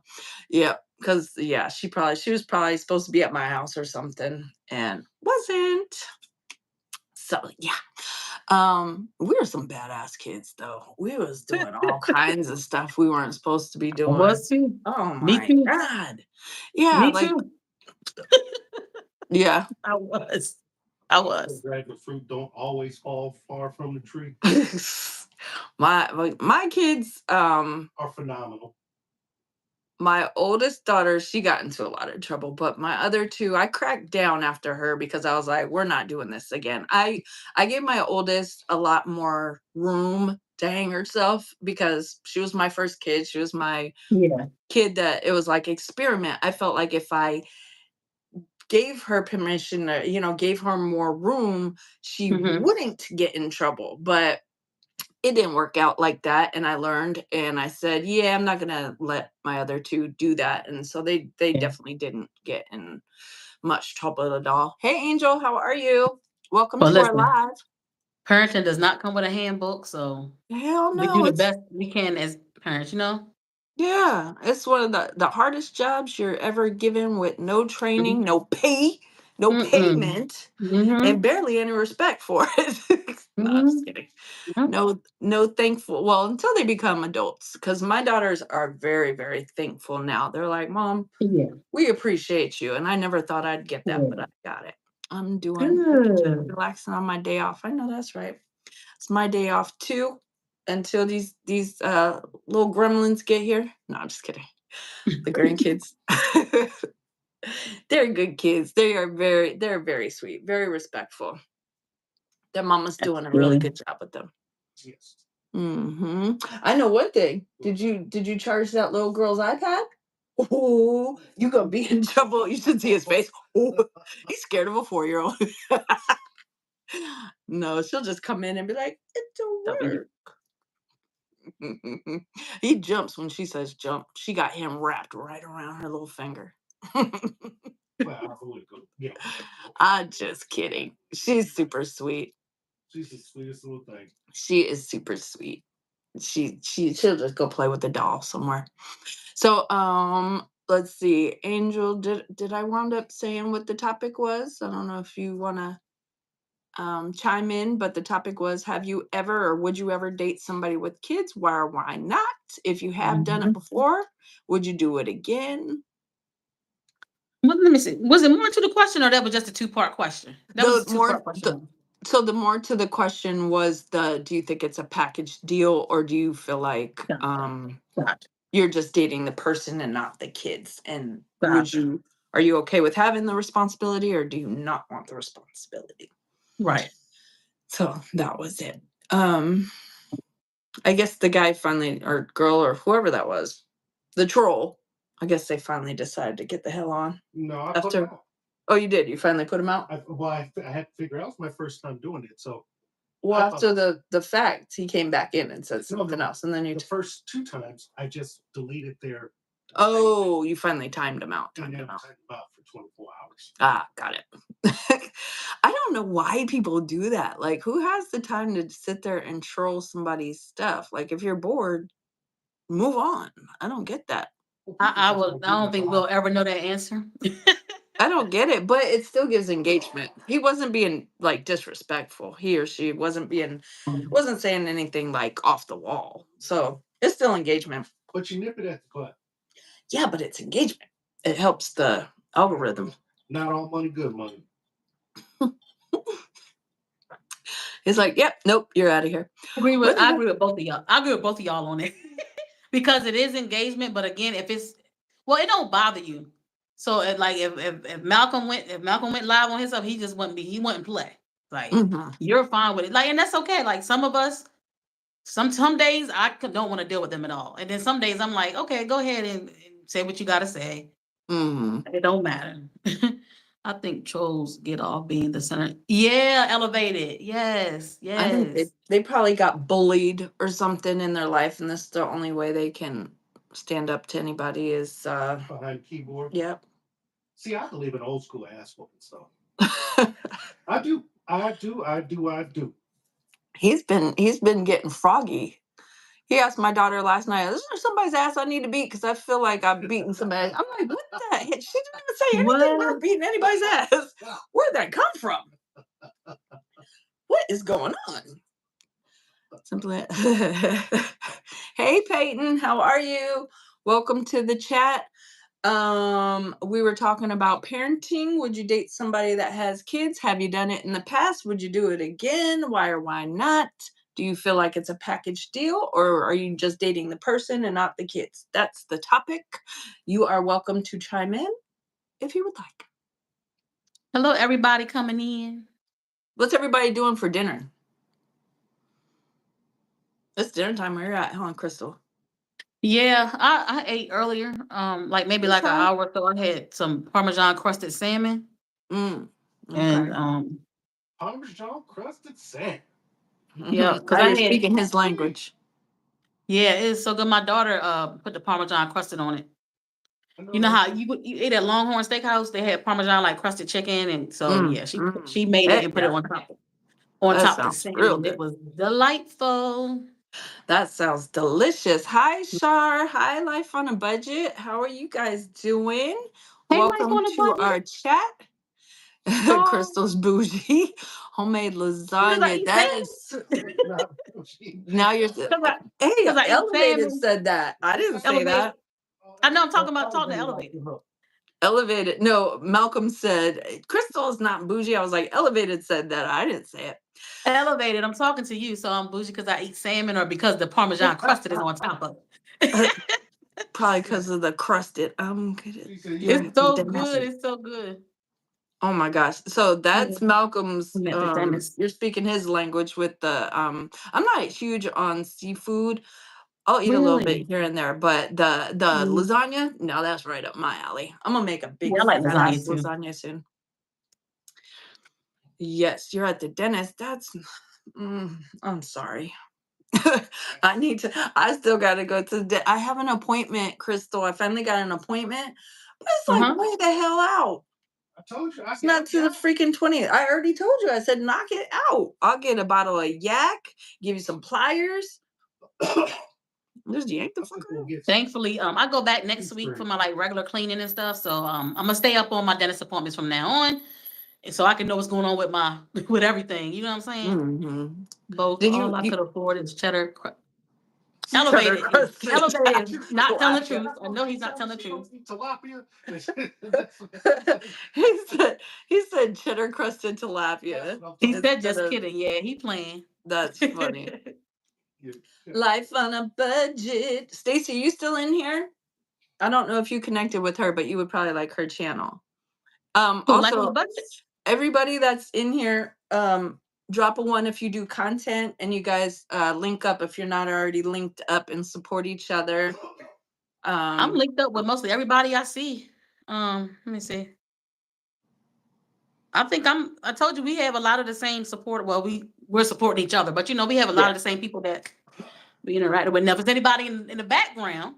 Yeah, because yeah, she was probably supposed to be at my house or something and wasn't. So yeah. We were some badass kids though. We was doing all kinds of stuff we weren't supposed to be I doing. was too. Oh Me my too. God. Yeah, Me like too. yeah. I was. I The was. dragon fruit don't always fall far from the tree. My kids, Are phenomenal. my oldest daughter, she got into a lot of trouble, but my other two, I cracked down after her because I was like, we're not doing this again. I gave my oldest a lot more room to hang herself because she was my first kid. She was my Yeah. kid that it was like experiment. I felt like if I gave her permission to, gave her more room, she Hmm. wouldn't get in trouble. But it didn't work out like that, and I learned, and I said, "Yeah, I'm not gonna let my other two do that." And so they Yeah. definitely didn't get in much trouble at all. Hey, Angel, how are you? Welcome Well, to our listen, live. parenting does not come with a handbook, so Hell we do no, the it's best we can as parents, you know? yeah, it's one of the hardest jobs you're ever given with no Mhm. training, no pay, no Mm-mm. payment, and Mhm. barely any respect for it. No, I'm just Mhm. kidding. Yep. No thankful. Well, until they become adults, because my daughters are very, very thankful now. They're like, Mom, Yeah. we appreciate you. And I never thought I'd get that, but Yeah. I got it. I'm just Good. relaxing on my day off. I know that's right. It's my day off too until these little gremlins get here. No, I'm just kidding. The grandkids. They're good kids. They're very sweet, very respectful. Their mama's That's doing a really good. good job with them. Yes. I know one thing. Did you charge that little girl's iPad? Oh, you gonna be in trouble. You should see his face. Oh, he's scared of a 4-year-old. No, she'll just come in and be like, "It don't That'll be work." He jumps when she says jump. She got him wrapped right around her little finger. Well, I would go. Yeah. I'm just kidding. She's super sweet. She's the sweetest little thing. She is super sweet. She'll just go play with the doll somewhere. So let's see. Angel, did I wound up saying what the topic was? I don't know if you wanna chime in, but the topic was, have you ever or would you ever date somebody with kids? Why or why not? If you have done it Mhm. before, would you do it again? Well, let me see. Was it more to the question or that was just a two-part question? That was The a two-part more question. the So the more to the question was, do you think it's a package deal, or do you feel like Gotcha. Gotcha. you're just dating the person and not the kids? And Gotcha. are you okay with having the responsibility, or do you not want the responsibility? Right. So that was it. Um, I guess the guy finally, or girl, or whoever that was, the troll, I guess they finally decided to get the hell on No, I put 'em after. out. Oh, you did? You finally put him out? I had to figure out. It was my first time doing it, so Well, I thought after the fact, he came back in and said no, something no. else, and then you. The first 2 times I just deleted their Oh, you finally timed him out. and Timed then him out. timed them out for 24 hours. Ah, got it. I don't know why people do that. Like, who has the time to sit there and troll somebody's stuff? Like, if you're bored, move on. I don't get that. Well, I, people I just will. don't I do don't their think we'll lives. ever know that answer. I don't get it, but it still gives engagement. He wasn't being like disrespectful. He or she wasn't saying anything like off the wall. So it's still engagement. But you nip it at the butt. Yeah, but it's engagement. It helps the algorithm. Not all money, good money. It's like, yep, nope, you're out of here. But I agree with both of y'all. I agree with both of y'all on it. Because it is engagement, but again, if it's well, it don't bother you. So like if Malcolm went live on his stuff, he wouldn't play. Like mhm. you're fine with it. Like, and that's okay. Like some of us, some days don't want to deal with them at all. And then some days I'm like, okay, go ahead and say what you gotta say. Mhm. It don't matter. I think trolls get off being the center. Yeah, elevated. Yes, I think they yes. they probably got bullied or something in their life, and this is the only way they can stand up to anybody is Behind the keyboard. yep. See, I believe in old school ass whooping stuff. I do. I do. I do. I do. He's been getting froggy. He asked my daughter last night, "Is there somebody's ass I need to beat? Because I feel like I'm beating somebody." I'm like, "What the heck? She didn't even say anything What? about beating anybody's ass. Where'd that come from? What is going on?" Simply. Hey, Peyton, how are you? Welcome to the chat. We were talking about parenting. Would you date somebody that has kids? Have you done it in the past? Would you do it again? Why or why not? Do you feel like it's a package deal, or are you just dating the person and not the kids? That's the topic. You are welcome to chime in if you would like. Hello, everybody coming in. What's everybody doing for dinner? It's dinner time where you're at, huh, Crystal? Yeah, I ate earlier. Like maybe like an Okay. hour or so. I had some Parmesan crusted salmon Mm, and okay. Parmesan crusted salmon. yeah, because Now I you're had speaking his language. yeah, it's so good. My daughter put the Parmesan crusted on it. I know You know that. how you ate at Longhorn Steakhouse? They had Parmesan like crusted chicken, and so yeah, she made it Heck and put it yeah. on That top of the sounds real salmon. It good. was delightful. That sounds delicious. Hi, Shar. Hi, Life on a Budget. How are you guys doing? Hey, life Welcome on a to our budget. chat. Oh, Crystal's bougie. Homemade because I lasagna. eat That salmon. is Not now you're hey, Because I eat Elevated salmon. said that. I didn't say Elevated. that. I know I'm talking to elevated. Elevated. No, Malcolm said Crystal is not bougie. I was like, Elevated said that. I didn't say it. Elevated. I'm talking to you, so I'm bougie because I eat salmon or because the Parmesan crusted is on top of Uh, it. Probably because of the crusted. It's so good. It's so good. Oh my gosh. So that's Yeah. Malcolm's I'm at the dentist. you're speaking his language with the I'm not huge on seafood. I'll eat a little bit Really? here and there, but the Mm. lasagna, no, that's right up my alley. I'm gonna make a big Yeah, I like fat ass lasagna too. lasagna soon. Yes, you're at the dentist. I'm sorry. I need to. I still got to go to I have an appointment, Crystal. I finally got an appointment, but it's like Uh-huh. way the hell out. I told you. I It's not to the freaking 20th. I already told you. I said knock it out. I'll get a bottle of yak. Give you some pliers. Just yank the fuck out. Thankfully, I go back next week for my like regular cleaning and stuff. So I'm gonna stay up on my dentist appointments from now on, and so I can know what's going on with my with everything. You know what I'm saying? Mm-hmm. Both Did all I you could afford is cheddar. cheddar Elevated is crusted elevated is not telling the tilapia? truth. I know he's not telling the truth. Tilapia. he said cheddar crusted tilapia He said instead just of kidding. Yeah, he playing. that's funny. Life on a budget. Stacy, you still in here? I don't know if you connected with her, but you would probably like her channel. Who life on a Also, budget? everybody that's in here, drop a one if you do content, and you guys link up if you're not already linked up and support each other. I'm linked up with mostly everybody I see. Let me see. I think I told you we have a lot of the same support. Well, we're supporting each other, but you know, we have a lot Yeah. of the same people that we interacted with. Now, if there's anybody in the background,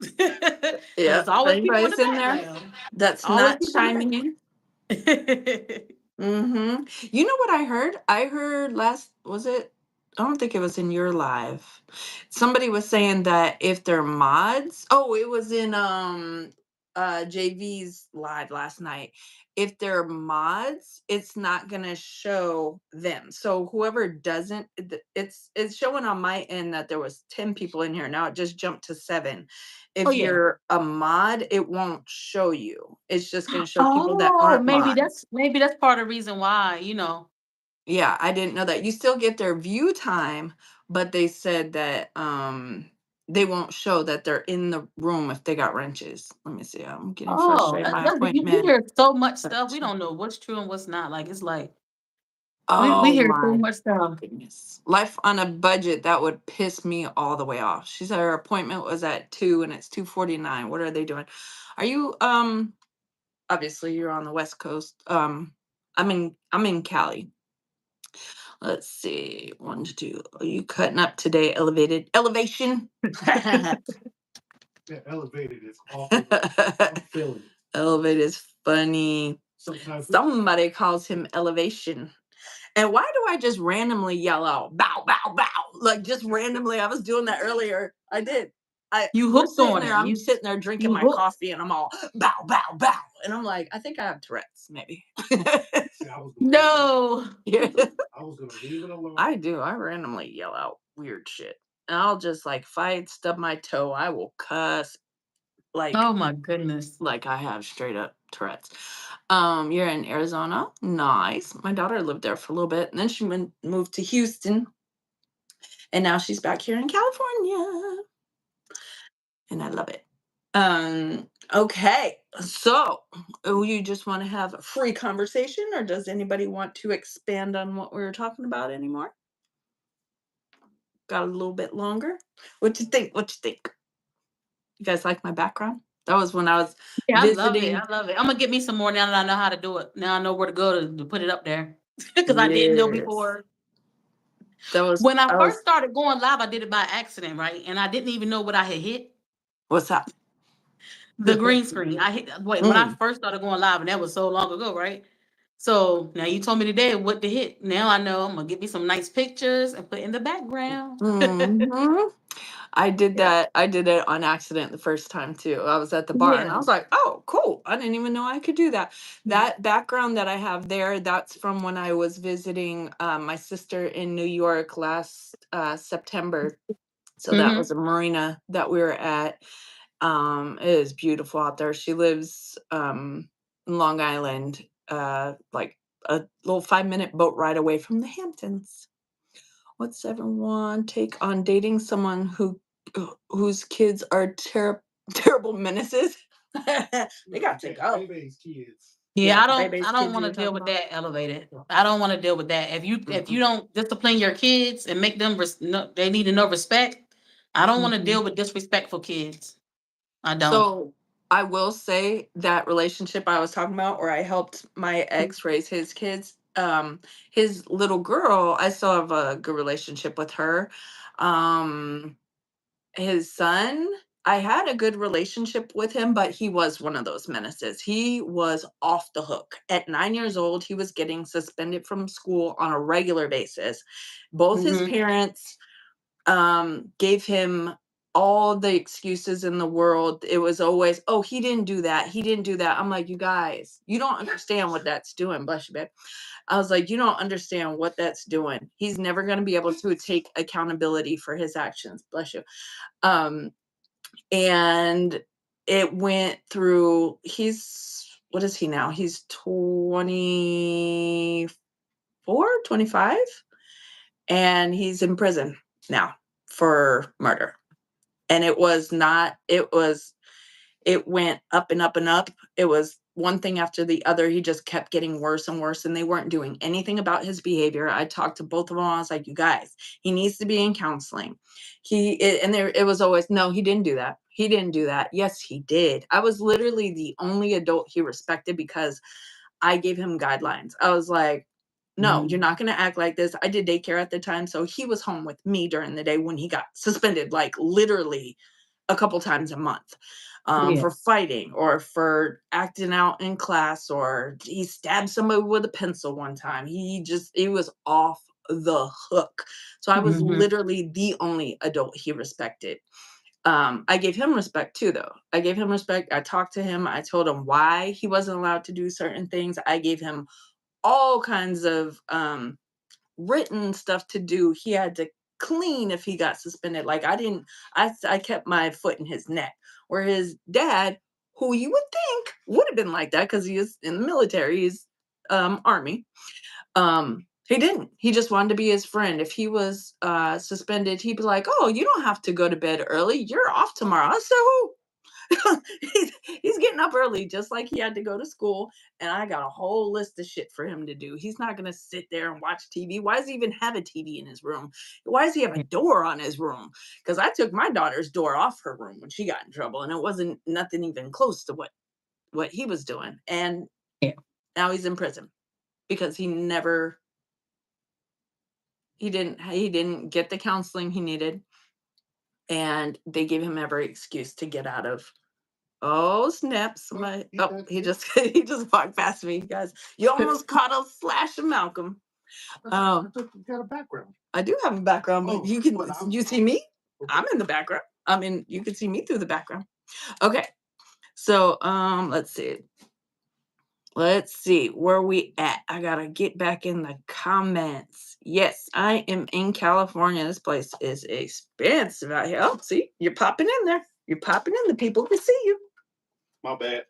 because Yeah, it's always people in the anybody's in there background. that's Always not people in chiming in. the background. You know what I heard? I heard last, was it? I don't think it was in your live. Somebody was saying that if they're mods, oh, it was in JV's live last night. If they're mods, it's not gonna show them. So whoever doesn't, it's showing on my end that there was 10 people in here. Now it just jumped to 7. Oh If yeah. you're a mod, it won't show you. It's just gonna show people that Oh, aren't mods. maybe that's part of the reason why, you know. Yeah, I didn't know that. You still get their view time, but they said that they won't show that they're in the room if they got wrenches. Let me see. I'm getting Oh, frustrated. My we appointment. hear so much stuff. We don't know what's true and what's not. Like it's like we Oh hear so my much stuff. goodness. Life on a budget, that would piss me all the way off. She said her appointment was at 2 and it's 2:49. What are they doing? Are you obviously you're on the West Coast. I'm in Cali. Let's see. 1 to 2. Are you cutting up today? Elevation. Yeah, elevated is awful. I'm feeling it. Elevate is funny. Sometimes Somebody calls him elevation. And why do I just randomly yell out bow, bow, bow? Like just randomly. I was doing that earlier. I did. You We're hooked sitting on there. it. I'm sitting there drinking You my hooked. coffee and I'm all bow, bow, bow. And I'm like, I think I have Tourette's, maybe. see, No. Yeah. I was gonna leave it alone. I do. I randomly yell out weird shit. And I'll just like, if I stub my toe, I will cuss like Oh my goodness. I have straight up Tourette's. You're in Arizona. Nice. My daughter lived there for a little bit, and then she moved to Houston. And now she's back here in California. And I love it. Okay. So, you just want to have a free conversation, or does anybody want to expand on what we were talking about anymore? Got a little bit longer. What you think? What you think? You guys like my background? That was when I was Yeah, I love it. visiting. I love it. I'm gonna get me some more now that I know how to do it. Now I know where to go to put it up there because I didn't know Yes. before. That was When I I first was started going live, I did it by accident, right? And I didn't even know what I had hit. what's up? The green screen. I hit wait when I Mm, first started going live, and that was so long ago, right? So now you told me today what to hit. Now I know I'm gonna get me some nice pictures and put in the background. mhm. I did Yeah. that. I did it on accident the first time too. I was at the bar and I Yeah. was like, "Oh, cool. I didn't even know I could do that." Mhm. That background that I have there, that's from when I was visiting my sister in New York last September. So that was Mhm. a marina that we were at. It is beautiful out there. She lives in Long Island, like a little 5-minute boat ride away from the Hamptons. What's everyone take on dating someone whose kids are terrible menaces? They got to go. Baby's kids. Yeah, Yeah, the baby's I don't kids want you to were deal talking with about. that elevated. I don't want to deal with that. If you Mm-mm, don't discipline your kids and make them no, they need to know respect. I don't want to mm-mm. deal with disrespectful kids. I don't. So I will say that relationship I was talking about, where I helped my ex raise his kids. His little girl, I still have a good relationship with her. Um, his son, I had a good relationship with him, but he was one of those menaces. He was off the hook. At 9 years old, he was getting suspended from school on a regular basis. Both his Mhm. parents gave him all the excuses in the world. It was always, "Oh, he didn't do that. He didn't do that." I'm like, "You guys, you don't understand what that's doing." Bless you, babe. I was like, "You don't understand what that's doing. He's never going to be able to take accountability for his actions." Bless you. Um, and it went through, he's, what is he now? He's 24, 25, and he's in prison now for murder. And it was not, it went up and up and up. It was one thing after the other. He just kept getting worse and worse, and they weren't doing anything about his behavior. I talked to both of them. I was like, "You guys, he needs to be in counseling." And there, it was always, "No, he didn't do that. He didn't do that." Yes, he did. I was literally the only adult he respected because I gave him guidelines. I was like, "No, you're Mhm. not going to act like this." I did daycare at the time, so he was home with me during the day when he got suspended, like literally a couple times a month, Yeah. for fighting or for acting out in class, or he stabbed somebody with a pencil one time. He was off the hook. So I was Mhm. literally the only adult he respected. I gave him respect too, though. I gave him respect. I talked to him. I told him why he wasn't allowed to do certain things. I gave him all kinds of written stuff to do. He had to clean if he got suspended. Like I kept my foot in his neck. Where his dad, who you would think would have been like that because he is in the military, he's army. He didn't. He just wanted to be his friend. If he was suspended, he'd be like, "Oh, you don't have to go to bed early. You're off tomorrow." I said, "Who?" He's getting up early just like he had to go to school, and I got a whole list of shit for him to do. He's not going to sit there and watch TV. Why does he even have a TV in his room? Why does he have a Yeah. door on his room? Because I took my daughter's door off her room when she got in trouble, and it wasn't nothing even close to what he was doing. And Yeah. now he's in prison because he didn't get the counseling he needed, and they gave him every excuse to get out of. Oh, snaps. He just he just walked past me, guys. You almost caught a slash of Malcolm. I thought you got a background. I do have a background, but Oh, you see me? okay. I'm in the background. I mean, you can see me through the background. Okay. So, let's see. Let's see where we at. I gotta get back in the comments. Yes, I am in California. This place is expensive out here. Oh, see, you're popping in there. You're popping in. The people can see you. My bad.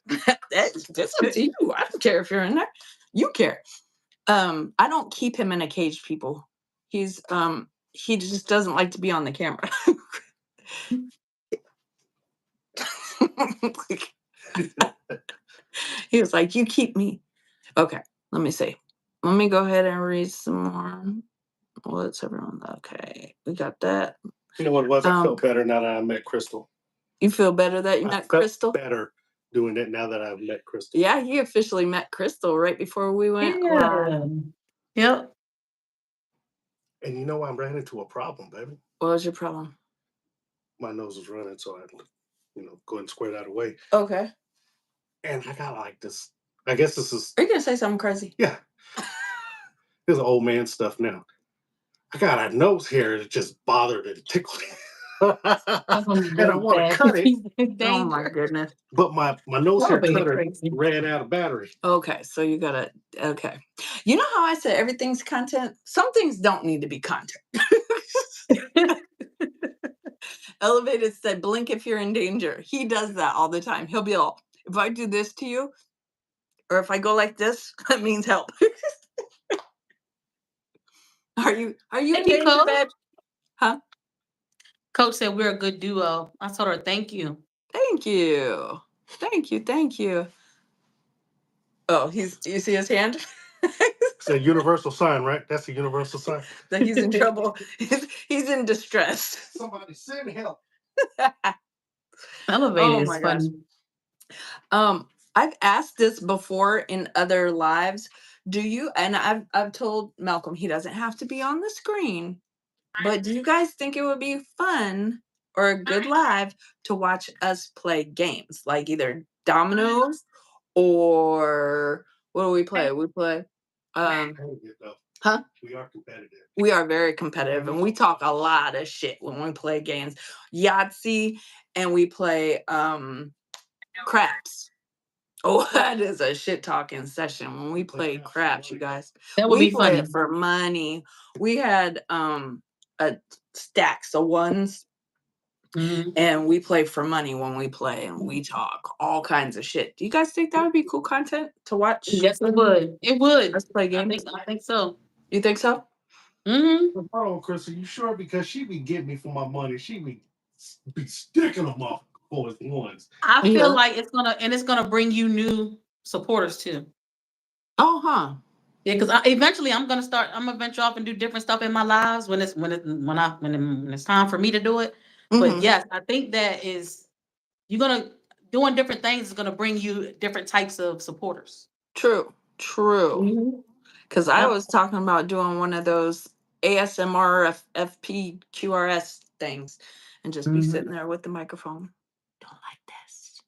That's up to you. I don't care if you're in there. You care. I don't keep him in a cage, people. He's he just doesn't like to be on the camera. He was like, "You keep me." Okay, let me see. Let me go ahead and read some more. What's everyone? Okay, we got that. You know what it was? I Um, felt better now that I met Crystal. You feel better that you I met felt Crystal? better doing it now that I've met Crystal. Yeah, he officially met Crystal right before we went live. Yep. And you know, I ran into a problem, baby. What was your problem? My nose was running, so I had to, go and square that away. Okay. And I got like this. I guess this is, Are you gonna say something crazy? yeah, this is old man stuff now. I got a nose hair that just bothered and tickled. And I want to cut it, Oh my goodness. but my nose hair Elevated cutter crazy. ran out of battery. Okay, so you gotta okay. You know how I said everything's content? Some things don't need to be content. Elevated said, "Blink if you're in danger." He does that all the time. He'll be all, if I do this to you, or if I go like this, that means help. Are you Thank in you, danger, Coach. babe? Huh? Coach said we're a good duo. I told her thank you. Thank you. Thank you. Thank you. Oh, you see his hand? It's a universal sign, right? That's a universal sign. That he's in trouble. He's in distress. Somebody send help. Elevated Oh is my gosh. funny. I've asked this before in other lives. Do you, and I've told Malcolm he doesn't have to be on the screen, but do you guys think it would be fun or a good live to watch us play games like either dominoes or what do we play? We play huh? We are competitive. We are very competitive and we talk a lot of shit when we play games. Yahtzee and we play craps. Oh, that is a shit talking session when we play craps, you guys. That would We be play funny. it for money. We had a stacks of ones Mhm. and we play for money when we play and we talk all kinds of shit. Do you guys think that would be cool content to watch? Yes, it would. It would. Let's play I games. think so. You think so? Mm-hmm. Hold on, Chris. Are you sure? Because she be getting me for my money. She be sticking them off for his ones. I Yeah. feel like it's gonna bring you new supporters too. Oh, huh. Yeah, because eventually I'm gonna venture off and do different stuff in my lives when it's time for me to do it. But Mhm. yes, I think that is you're gonna doing different things is gonna bring you different types of supporters. True. True. Because I Yep. was talking about doing one of those ASMR FP QRS things and just be Mhm. sitting there with the microphone. Don't like this.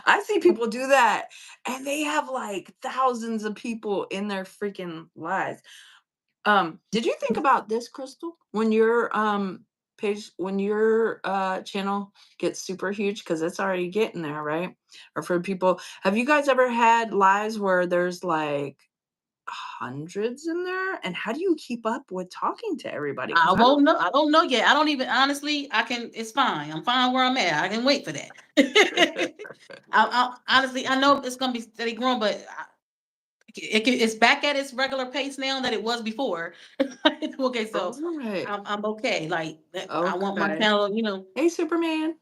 I see people do that and they have like thousands of people in their freaking lives. Did you think about this, Crystal? When your channel gets super huge because it's already getting there, right? Or for people, have you guys ever had lives where there's like hundreds in there? And how do you keep up with talking to everybody? I 'Cause I won't don't know. I don't know yet. I don't even honestly. I can. It's fine. I'm fine where I'm at. I can wait for that. Honestly, I know it's gonna be steady growing, but it's back at its regular pace now that it was before. Okay, so Right. I'm okay. Like I want my Okay. channel. Hey, Superman.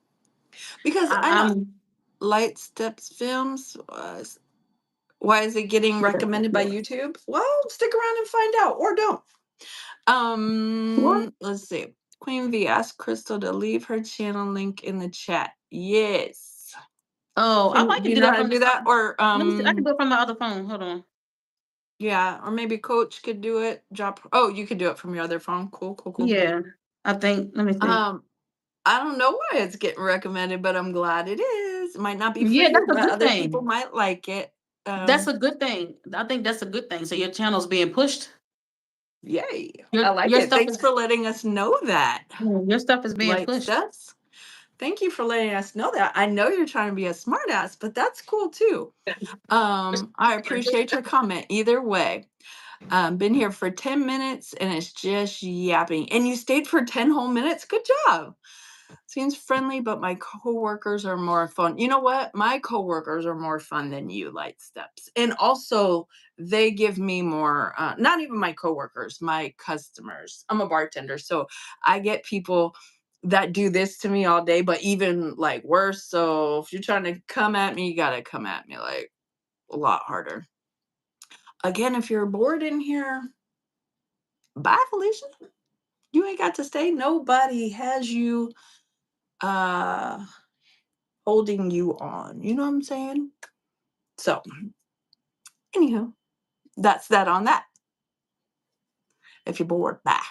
Because I, I know I'm Light Steps Films was. Why is it getting recommended by YouTube? Well, stick around and find out, or don't. what? Let's see. Queen V asked Crystal to leave her channel link in the chat. Yes. Oh, I Do can you do know that how to from do this that? phone. Or Let me see. I can do it from my other phone. Hold on. yeah, or maybe Coach could do it. Drop. Oh, you could do it from your other phone. Cool, cool, cool. Yeah, I think. Let me see. I don't know why it's getting recommended, but I'm glad it is. It might not be for Yeah, you, that's a but good other people thing. might like it. That's a good thing. I think that's a good thing. So your channel's being pushed. Yay. Your I like your it. stuff Thanks is for letting us know that. your stuff is being Light pushed. Steps. Thank you for letting us know that. I know you're trying to be a smartass, but that's cool too. I appreciate your comment either way. Been here for 10 minutes and it's just yapping. And you stayed for 10 whole minutes. Good job. seems friendly, but my coworkers are more fun. You know what? My coworkers are more fun than you, Light Steps. And also, they give me more, not even my coworkers, my customers. I'm a bartender, so I get people that do this to me all day, but even like worse. So if you're trying to come at me, you got to come at me like a lot harder. Again, if you're bored in here, bye, Felicia. You ain't got to stay. Nobody has you uh holding you on. You know what I'm saying? So, anyhow, that's that on that. If you're bored, bye.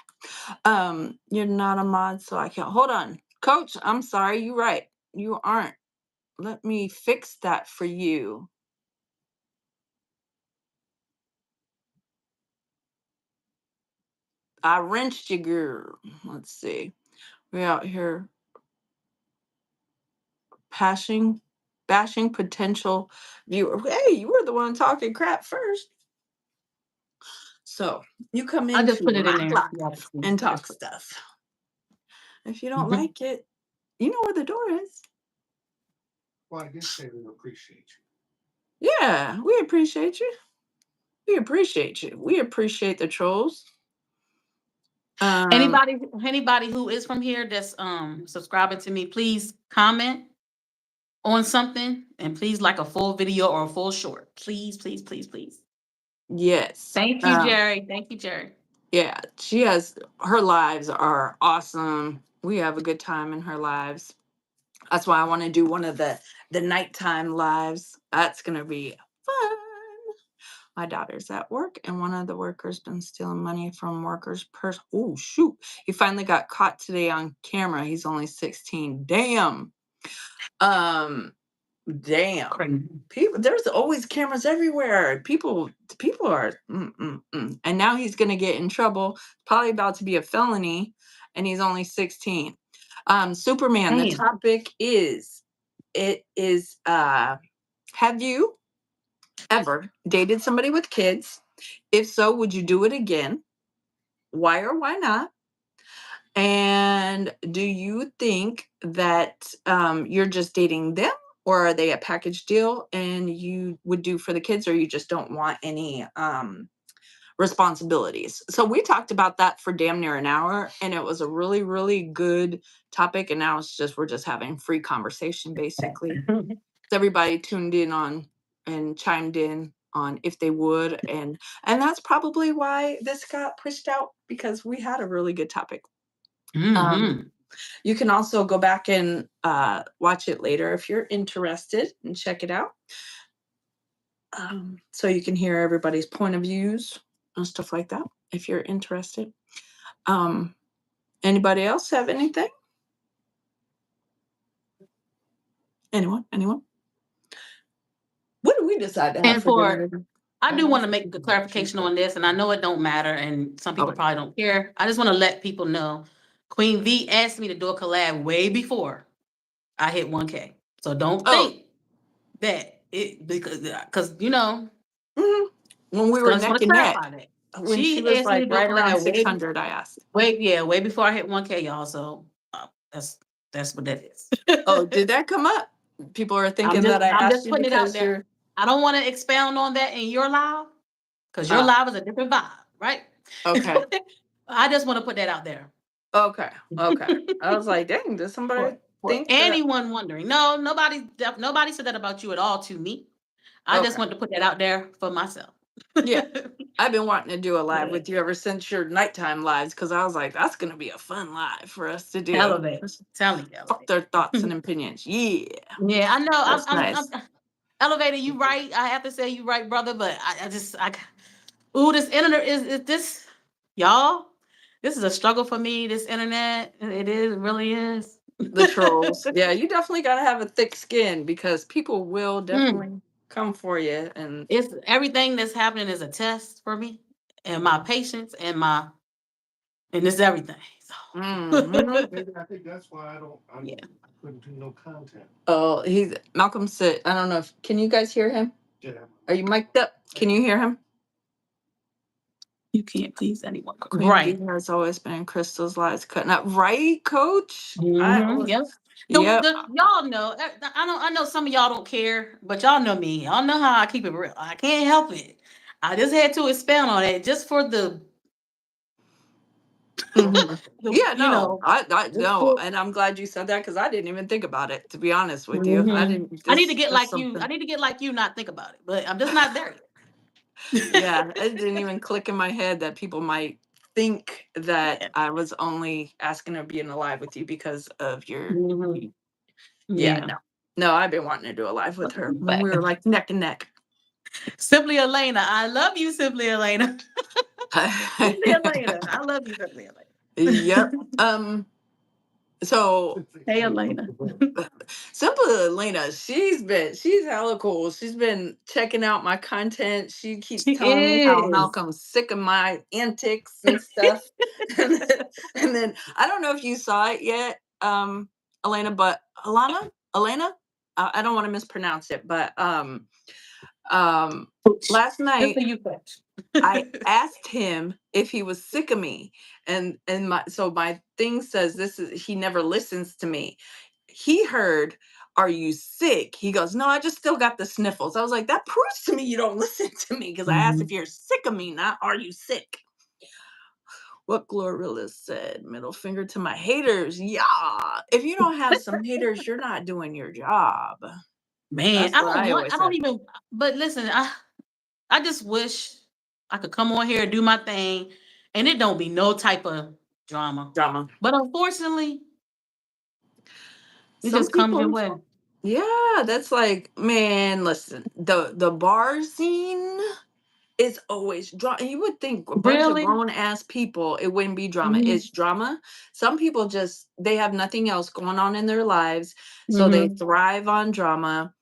You're not a mod, so I can't. Hold on, Coach. I'm sorry. You're right. You aren't. Let me fix that for you. I wrenched you, girl. Let's see. We're out here bashing potential viewer. Hey, you were the one talking crap first. So you come I just into put it in my there. life Yeah, and talk just put- stuff. If you don't Mhm. like it, you know where the door is. Well, I did say we appreciate you. Yeah, we appreciate you. We appreciate you. We appreciate the trolls. Anybody who is from here that's subscribing to me, please comment on something and please like a full video or a full short. Please, please, please, please. Yes. Thank you, Jerry. Thank you, Jerry. Yeah, her lives are awesome. We have a good time in her lives. That's why I want to do one of the nighttime lives. That's gonna be fun. My daughter's at work, and one of the workers been stealing money from workers' purse. Oh shoot! He finally got caught today on camera. He's only 16. Damn. Um, damn. Crazy. People, there's always cameras everywhere. People are. And now he's gonna get in trouble. Probably about to be a felony, and he's only 16. Superman. The Damn. topic is. It is. Have you ever dated somebody with kids? If so, would you do it again? Why or why not? And do you think that you're just dating them, or are they a package deal and you would do for the kids, or you just don't want any responsibilities? So we talked about that for damn near an hour, and it was a really, really good topic. And now we're just having free conversation basically. Everybody tuned in on and chimed in on if they would, and that's probably why this got pushed out, because we had a really good topic. Mhm. You can also go back and watch it later if you're interested and check it out, so you can hear everybody's point of views and stuff like that if you're interested. Anybody else have anything? Anyone? What do we decide to have And for for dinner? I do want to make a clarification on this, and I know it don't matter, and some people Okay. probably don't care. I just want to let people know, Queen V asked me to do a collab way before I hit 1K. So don't Oh. think that it because you know, Mhm. When we I were just want neck to and neck, clarify that. when she She was asked me like to do a right around collab 600, I asked. way before I hit 1K, y'all. So that's what that is. Oh, did that come up? People are thinking that I I'm asked just you putting it out because there. you're I don't want to expound on that in your live because your live is a different vibe, right? okay. I just want to put that out there. Okay. I was like, dang, does somebody For think that? anyone wondering, no, nobody said that about you at all to me. I just Okay. want to put that out there for myself. Yeah. I've been wanting to do a live Yeah. with you ever since your nighttime lives, because I was like, that's gonna be a fun live for us to do. Elevate. Telling you. Fuck their thoughts and opinions. Yeah. Yeah, I know. That's nice. I'm elevated. You right. I have to say you right, brother. But ooh, this internet is this, y'all. This is a struggle for me. This internet, it really is. The trolls. Yeah, you definitely gotta have a thick skin, because people will definitely come for you. And It's everything that's happening is a test for me, and my patience, and it's everything. So. Mhm. Maybe I think that's why Yeah. couldn't do no content. Oh, Malcolm said, I don't know if, can you guys hear him? Yeah. Are you mic'd up? Can you hear him? You can't please anyone. Queen Right. Bee has always been in Crystal's lives cutting up. Right, Coach? Yep. Yep. Y'all know. I know some of y'all don't care, but y'all know me. Y'all know how I keep it real. I can't help it. I just had to expand on it just for the, Mhm. Yeah, you no, know. I Just no, for, and I'm glad you said that because I didn't even think about it. To be honest with you, I didn't. I need to This get just like you. I something. need to get like you, not think about it. But I'm just not there yet. Yeah, it didn't even click in my head that people might think that Yeah. I was only asking to be in a live with you because of your. Mhm. Yeah, Yeah. no, I've been wanting to do a live with her when Back. we were like neck and neck. Simply Elena. I love you, Simply Elena. Simply Elena. I love you, Simply Yep. Elena. So Hey, Elena. Simple Elena, she's hella cool. She's been checking out my content. She keeps She telling me how is. Malcolm's sick of my antics and stuff. and then I don't know if you saw it yet, Elena, but Elena, I don't want to mispronounce it, but last Just so night you coach. I asked him if he was sick of me, and my thing says this is he never listens to me. He heard, "Are you sick?" He goes, "No, I just still got the sniffles." I was like, "That proves to me you don't listen to me because I asked if Mhm. you're sick of me, not are you sick." What Glorilla said, middle finger to my haters. Yeah, if you don't have some haters, you're not doing your job. Man, That's I what don't I want. always I don't said. even. But listen, I just wish I could come on here and do my thing, and it don't be no type of drama. Drama. But unfortunately, it Some just comes your people. way. Yeah, that's like, man, listen, the bar scene is always drama. You would think a bunch of Really? grown ass people, it wouldn't be drama. Mhm. It's drama. Some people just they have nothing else going on in their lives, so they Mhm. thrive on drama.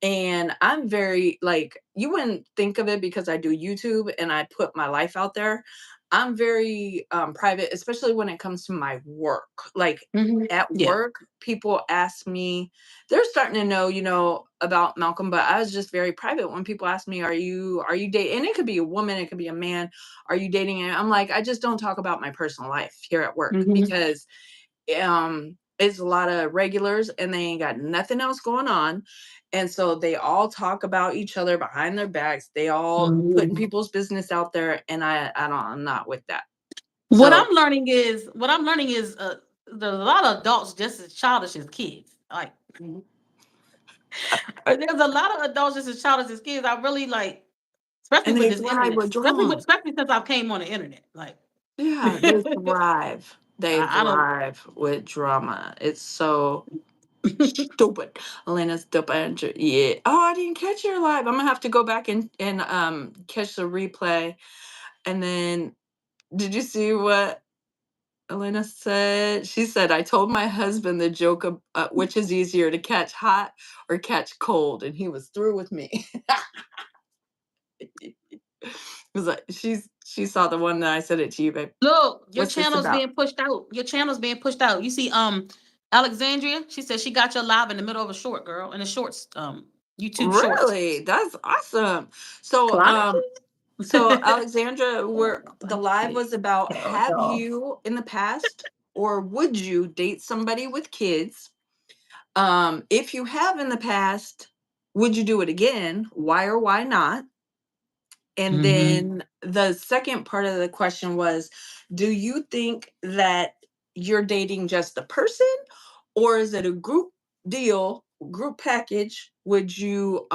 And I'm very like you wouldn't think of it because I do YouTube and I put my life out there. I'm very private, especially when it comes to my work. Like Mhm. at Yeah. work, people ask me, they're starting to know, about Malcolm, but I was just very private when people ask me, are you dating? And it could be a woman, it could be a man, are you dating? And I'm like, I just don't talk about my personal life here at work Mhm. because it's a lot of regulars and they ain't got nothing else going on. And so they all talk about each other behind their backs. They all putting Mhm. people's business out there. And I'm not with that. What So I'm learning is, there's a lot of adults just as childish as kids. Like, there's a lot of adults just as childish as kids. I really like, especially and with they this thrive internet, with drama. especially since I came on the internet. Like, Yeah, they thrive. They I don't. thrive with drama. It's so stupid. Elena's stupid. Yeah. Oh, I didn't catch your live. I'm gonna have to go back and catch the replay. And then did you see what Elena said? She said, I told my husband the joke of which is easier to catch hot or catch cold, and he was through with me. It was like she saw the one that I said it to you, babe. Look, your What's this channel's about? being pushed out. Your channel's being pushed out. You see, Alexandria, she said she got your live in the middle of a short, girl, in the shorts, YouTube shorts. Really? That's awesome. So Honestly. so Alexandra, Oh, where the live was about have no. you in the past or would you date somebody with kids? If you have in the past, would you do it again? Why or why not? And Mhm. then the second part of the question was, do you think that you're dating just a person or is it a group deal, group package? Would you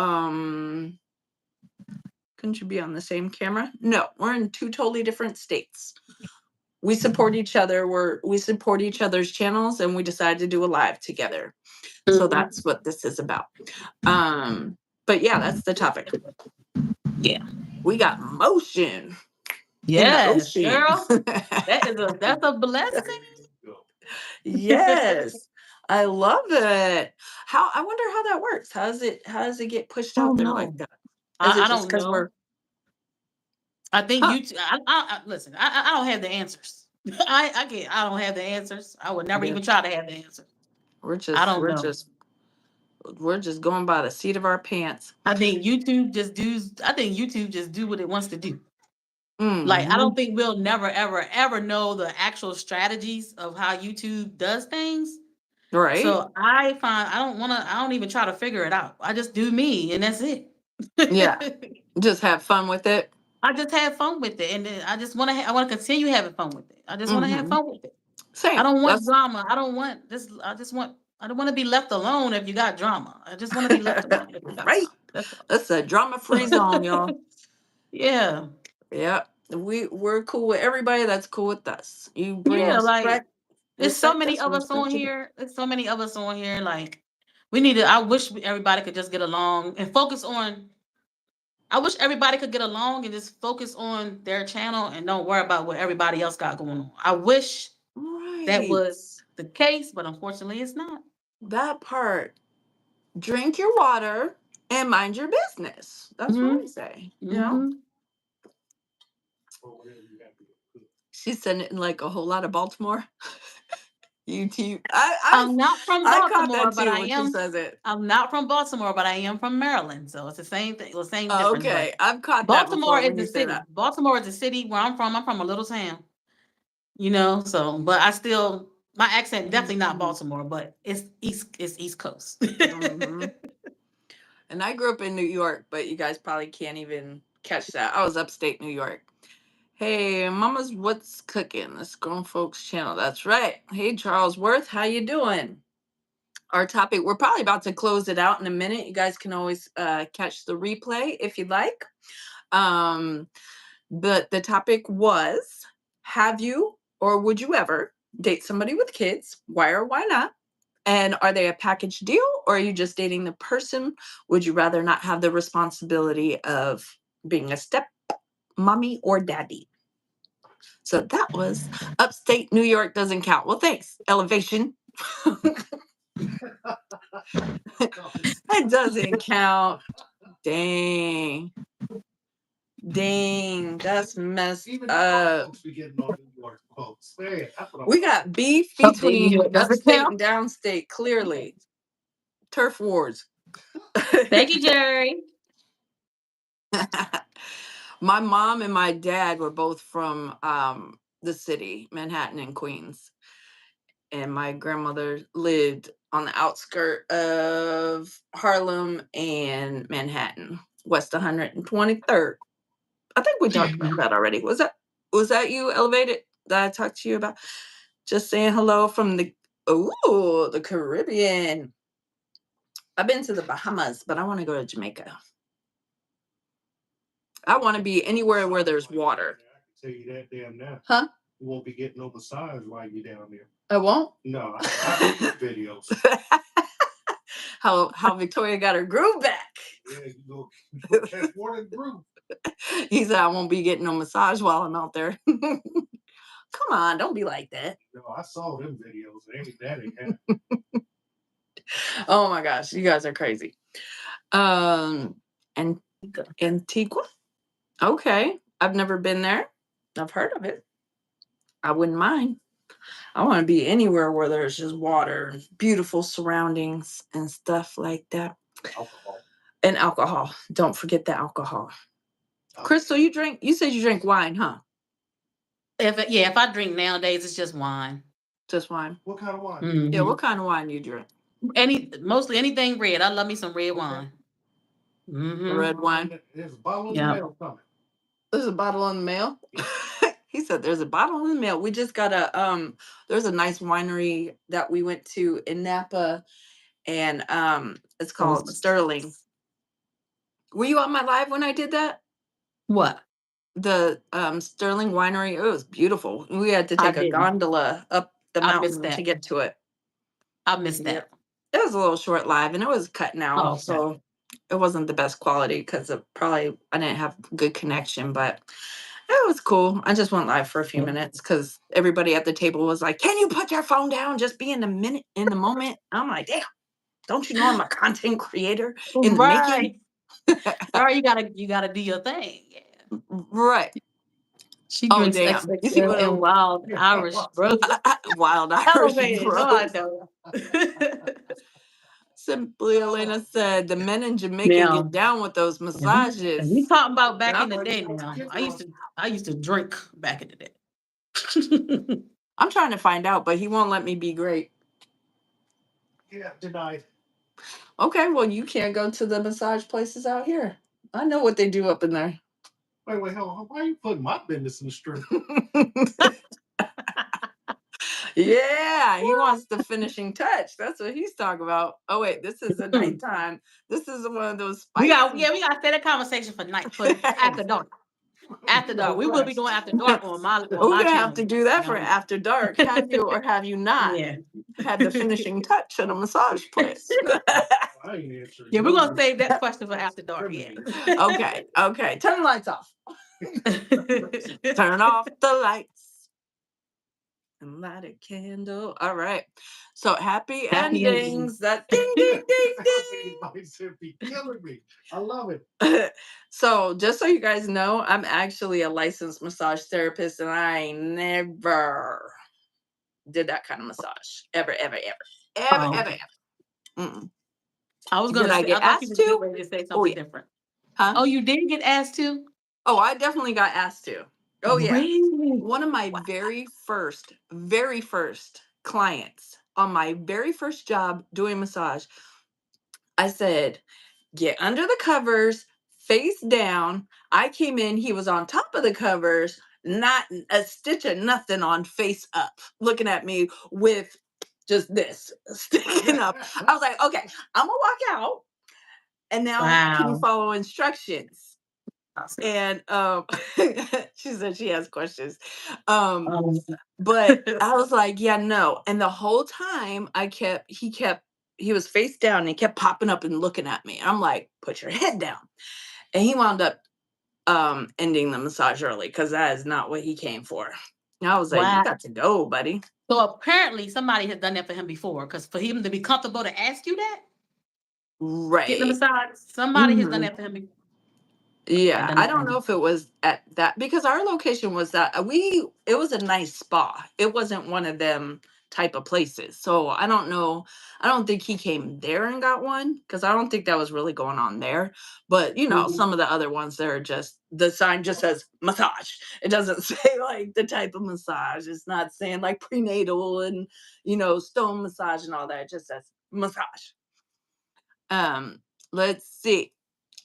couldn't you be on the same camera? No, we're in two totally different states. We support each other. We support each other's channels and we decided to do a live together. So Mhm. that's what this is about. Um, but yeah, that's the topic. Yeah. We got motion in the Yes, ocean. girl. That's a blessing. Yes. I love it. How I wonder how that works. How does it get pushed Oh out there like no. that? Is it I just don't because know. we're I think huh? YouTube. Listen. I don't have the answers. I can't. I don't have the answers. I would never Yeah, even try to have the answer. we're I just don't we're know. just we're just going by the seat of our pants. I think YouTube just do. I think YouTube just do what it wants to do. Like, I Mhm. don't think we'll never, ever, ever know the actual strategies of how YouTube does things. Right. So I don't even try to figure it out. I just do me and that's it. Yeah. Just have fun with it. I just have fun with it. And then I want to continue having fun with it. I just want to have Mhm. fun with it. Same. I don't want That's drama. I don't want this. I don't want to be left alone if you got drama. I just want to be left alone if you got right. drama. That's all. That's a drama-free zone, y'all. Yeah. Yeah. We're cool with everybody that's cool with us. You bring Yeah, like respect. there's so Respect many us, of we us on respect you. here. There's so many of us on here. Like I wish everybody could just get along and focus on. I wish everybody could get along and just focus on their channel and don't worry about what everybody else got going on. I wish that Right. was the case, but unfortunately, it's not. That part. Drink your water and mind your business. That's what I say. You know? Mhm. Or whatever you have to do. She said it in like a whole lot of Baltimore. YouTube. I'm not from I caught Baltimore, that but too when she says it. I'm not from Baltimore, but I am from Maryland, so it's the same thing, the same difference. But Okay, I've caught that Baltimore before is when the you say city. that. Baltimore is the city where I'm from. I'm from a little town, so but I still my accent definitely not Baltimore, but it's East Coast. Mhm. And I grew up in New York, but you guys probably can't even catch that. I was upstate New York. Hey, Mama's What's Cooking? This Grown Folks channel. That's right. Hey, Charles Worth, how you doing? Our topic, we're probably about to close it out in a minute. You guys can always catch the replay if you'd like. But the topic was, have you or would you ever date somebody with kids? Why or why not? And are they a package deal or are you just dating the person? Would you rather not have the responsibility of being a step mommy or daddy? So that was upstate New York doesn't count. Well, thanks, Elevation. It doesn't count. Dang. Dang, that's messed Even New York up. folks be getting on New York folks. Man, that's what I'm We talking got beef Upstate New between York doesn't upstate count. and downstate, clearly. Turf wars. Thank you, Jerry. My mom and my dad were both from the city, Manhattan and Queens. And my grandmother lived on the outskirt of Harlem and Manhattan, West 123rd. I think we talked about that already. Was that you, Elevated, that I talked to you about? Just saying hello from the Caribbean. I've been to the Bahamas, but I want to go to Jamaica. I want to be anywhere where there's water. I can tell you that damn now. Huh? You won't be getting no massage while you're down there. I won't? No, I see videos. How Victoria got her groove back. Yeah, you go catch water and groove. He said I won't be getting no massage while I'm out there. Come on, don't be like that. No, I saw them videos. That ain't happening. Oh my gosh, you guys are crazy. And Antigua? Okay. I've never been there. I've heard of it. I wouldn't mind. I want to be anywhere where there's just water and beautiful surroundings and stuff like that. Alcohol. And alcohol. Don't forget the alcohol. Crystal, you said you drink wine, huh? If I drink nowadays, it's just wine. Just wine. What kind of wine? Mhm. Yeah, what kind of wine you drink? Mostly anything red. I love me some red wine. The red wine. There's a bottle in Yeah. the mail coming. There's a bottle in the mail. He said there's a bottle in the mail. We just got there's a nice winery that we went to in Napa, and it's called Sterling. Were you on my live when I did that? What? The Sterling Winery. It was beautiful. We had to take a didn't. gondola up the I missed mountain that. to get to it. I missed that. It was a little short live and it was cutting out, Oh, okay. so it wasn't the best quality because I didn't have good connection, but it was cool. I just went live for a few minutes because everybody at the table was like, "Can you put your phone down? Just be in the moment." I'm like, "Damn, don't you know I'm a content creator in the making?" Right, you gotta do your thing. Yeah. Right. She Oh, drinks damn. You see XXL what and Wild Irish, bro. Wild Irish Elevated. No, I Rose. don't. Simply Elena said the men in Jamaica Now, get down with those and we massages. talking about back Yeah, in the but day you now. get I used to drink back in the day. I'm trying to find out, but he won't let me be great. Yeah, denied. Okay, well, you can't go to the massage places out here. I know what they do up in there. Wait, hell, why are you putting my business in the street? Yeah, he wants the finishing touch. That's what he's talking about. Oh wait, this is a nighttime. This is one of those we got spicy. we got to set a conversation for night for after dark. After dark, we will be doing after dark on my We're gonna channel. have to do that for after dark. Have you or have you not Yeah, had the finishing touch at a massage place? I ain't answering. yeah, we're gonna save that question for after dark. Yeah. Okay. Turn the lights off. Turn off the lights and light a candle. All right. So happy Happy endings. endings. That ding ding ding Be killing me. I love it. ding. So just so you guys know, I'm actually a licensed massage therapist, and I never did that kind of massage ever. Oh, okay. Mm-mm. I was Did gonna I say, get I thought you asked was getting to? ready to say Oh something yeah. different. Huh? Oh, you did get asked to? Oh, I definitely got asked to. Oh yeah. Really? One of my Wow. very first clients on my very first job doing massage, I said, get under the covers, face down. I came in, he was on top of the covers, not a stitch of nothing on, face up, looking at me with just this sticking up. I was like, okay, I'm gonna walk out. And now can you Wow. follow instructions? Awesome. And she said she has questions. But I was like, yeah, no. And the whole time he was face down and he kept popping up and looking at me. I'm like, put your head down. And he wound up ending the massage early because that is not what he came for. And I was like, you Wow. got to go, buddy. So apparently somebody has done that for him before, because for him to be comfortable to ask you that, getting a Right. massage, somebody has done Mhm. that for him before. Yeah, Done I that for don't him. know if it was at that because our location was that it was a nice spa. It wasn't one of them type of places. So I don't know. I don't think he came there and got one because I don't think that was really going on there. But Mhm. some of the other ones that are just the sign just says massage. It doesn't say like the type of massage. It's not saying like prenatal and stone massage and all that. It just says massage. Um, let's see.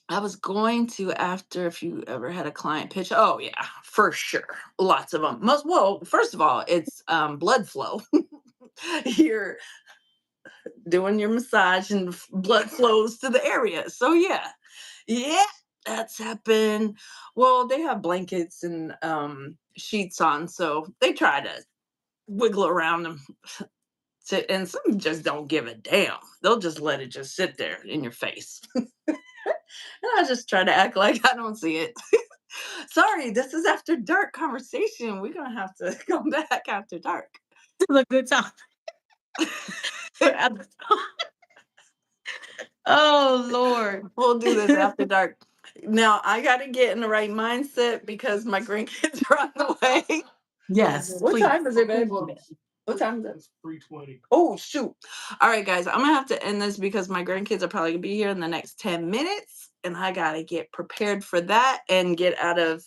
I was going to after if you ever had a client pitch. Oh yeah, for sure. Lots of them. First of all, it's blood flow. You're doing your massage and blood flows to the area. So yeah. Yeah, that's happened. Well, they have blankets and sheets on, so they try to wiggle around them. And some just don't give a damn. They'll just let it just sit there in your face. And I just try to act like I don't see it. Sorry, this is after dark conversation. We're gonna have to come back after dark. This is a good time. Oh Lord. We'll do this after dark. Now I gotta get in the right mindset because my grandkids are on the way. Yes, What please. time is it, babe? What time is it? It's 3:20. Oh shoot. All right, guys. I'm gonna have to end this because my grandkids are probably gonna be here in the next 10 minutes. And I gotta get prepared for that and get out of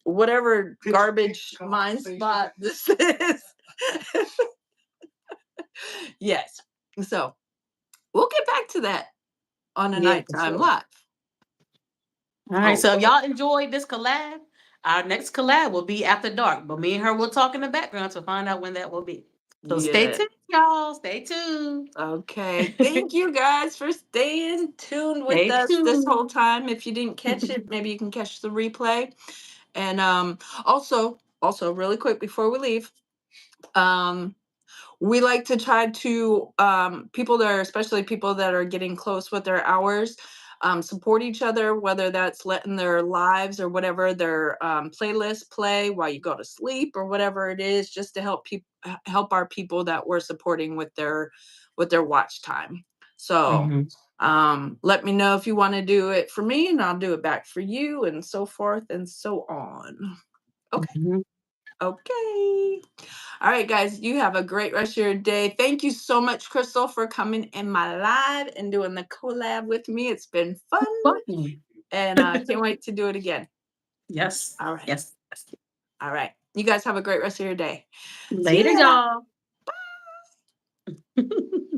whatever Pitch garbage mind conversation. spot this is. Yes. So we'll get back to that on a Yeah, for nighttime sure. live. All right. Oh, So if y'all enjoyed this collab, our next collab will be after dark. But me and her will talk in the background to find out when that will be. So stay yeah. tuned, y'all. Stay tuned. Okay. Thank you guys for staying tuned with Stay us this whole tuned. time. If you didn't catch it, maybe you can catch the replay. And also really quick before we leave, we like to try to especially people that are getting close with their hours, support each other, whether that's letting their lives or whatever their playlist play while you go to sleep or whatever it is, just to help our people that we're supporting with their watch time. So Mhm. let me know if you want to do it for me and I'll do it back for you and so forth and so on. Okay. Mhm. Okay. All right, guys, you have a great rest of your day. Thank you so much, Crystal, for coming in my live and doing the collab with me. It's been fun, Fun. and I can't wait to do it again. Yes. All right. Yes. All right. You guys have a great rest of your day. See Later, ya. y'all.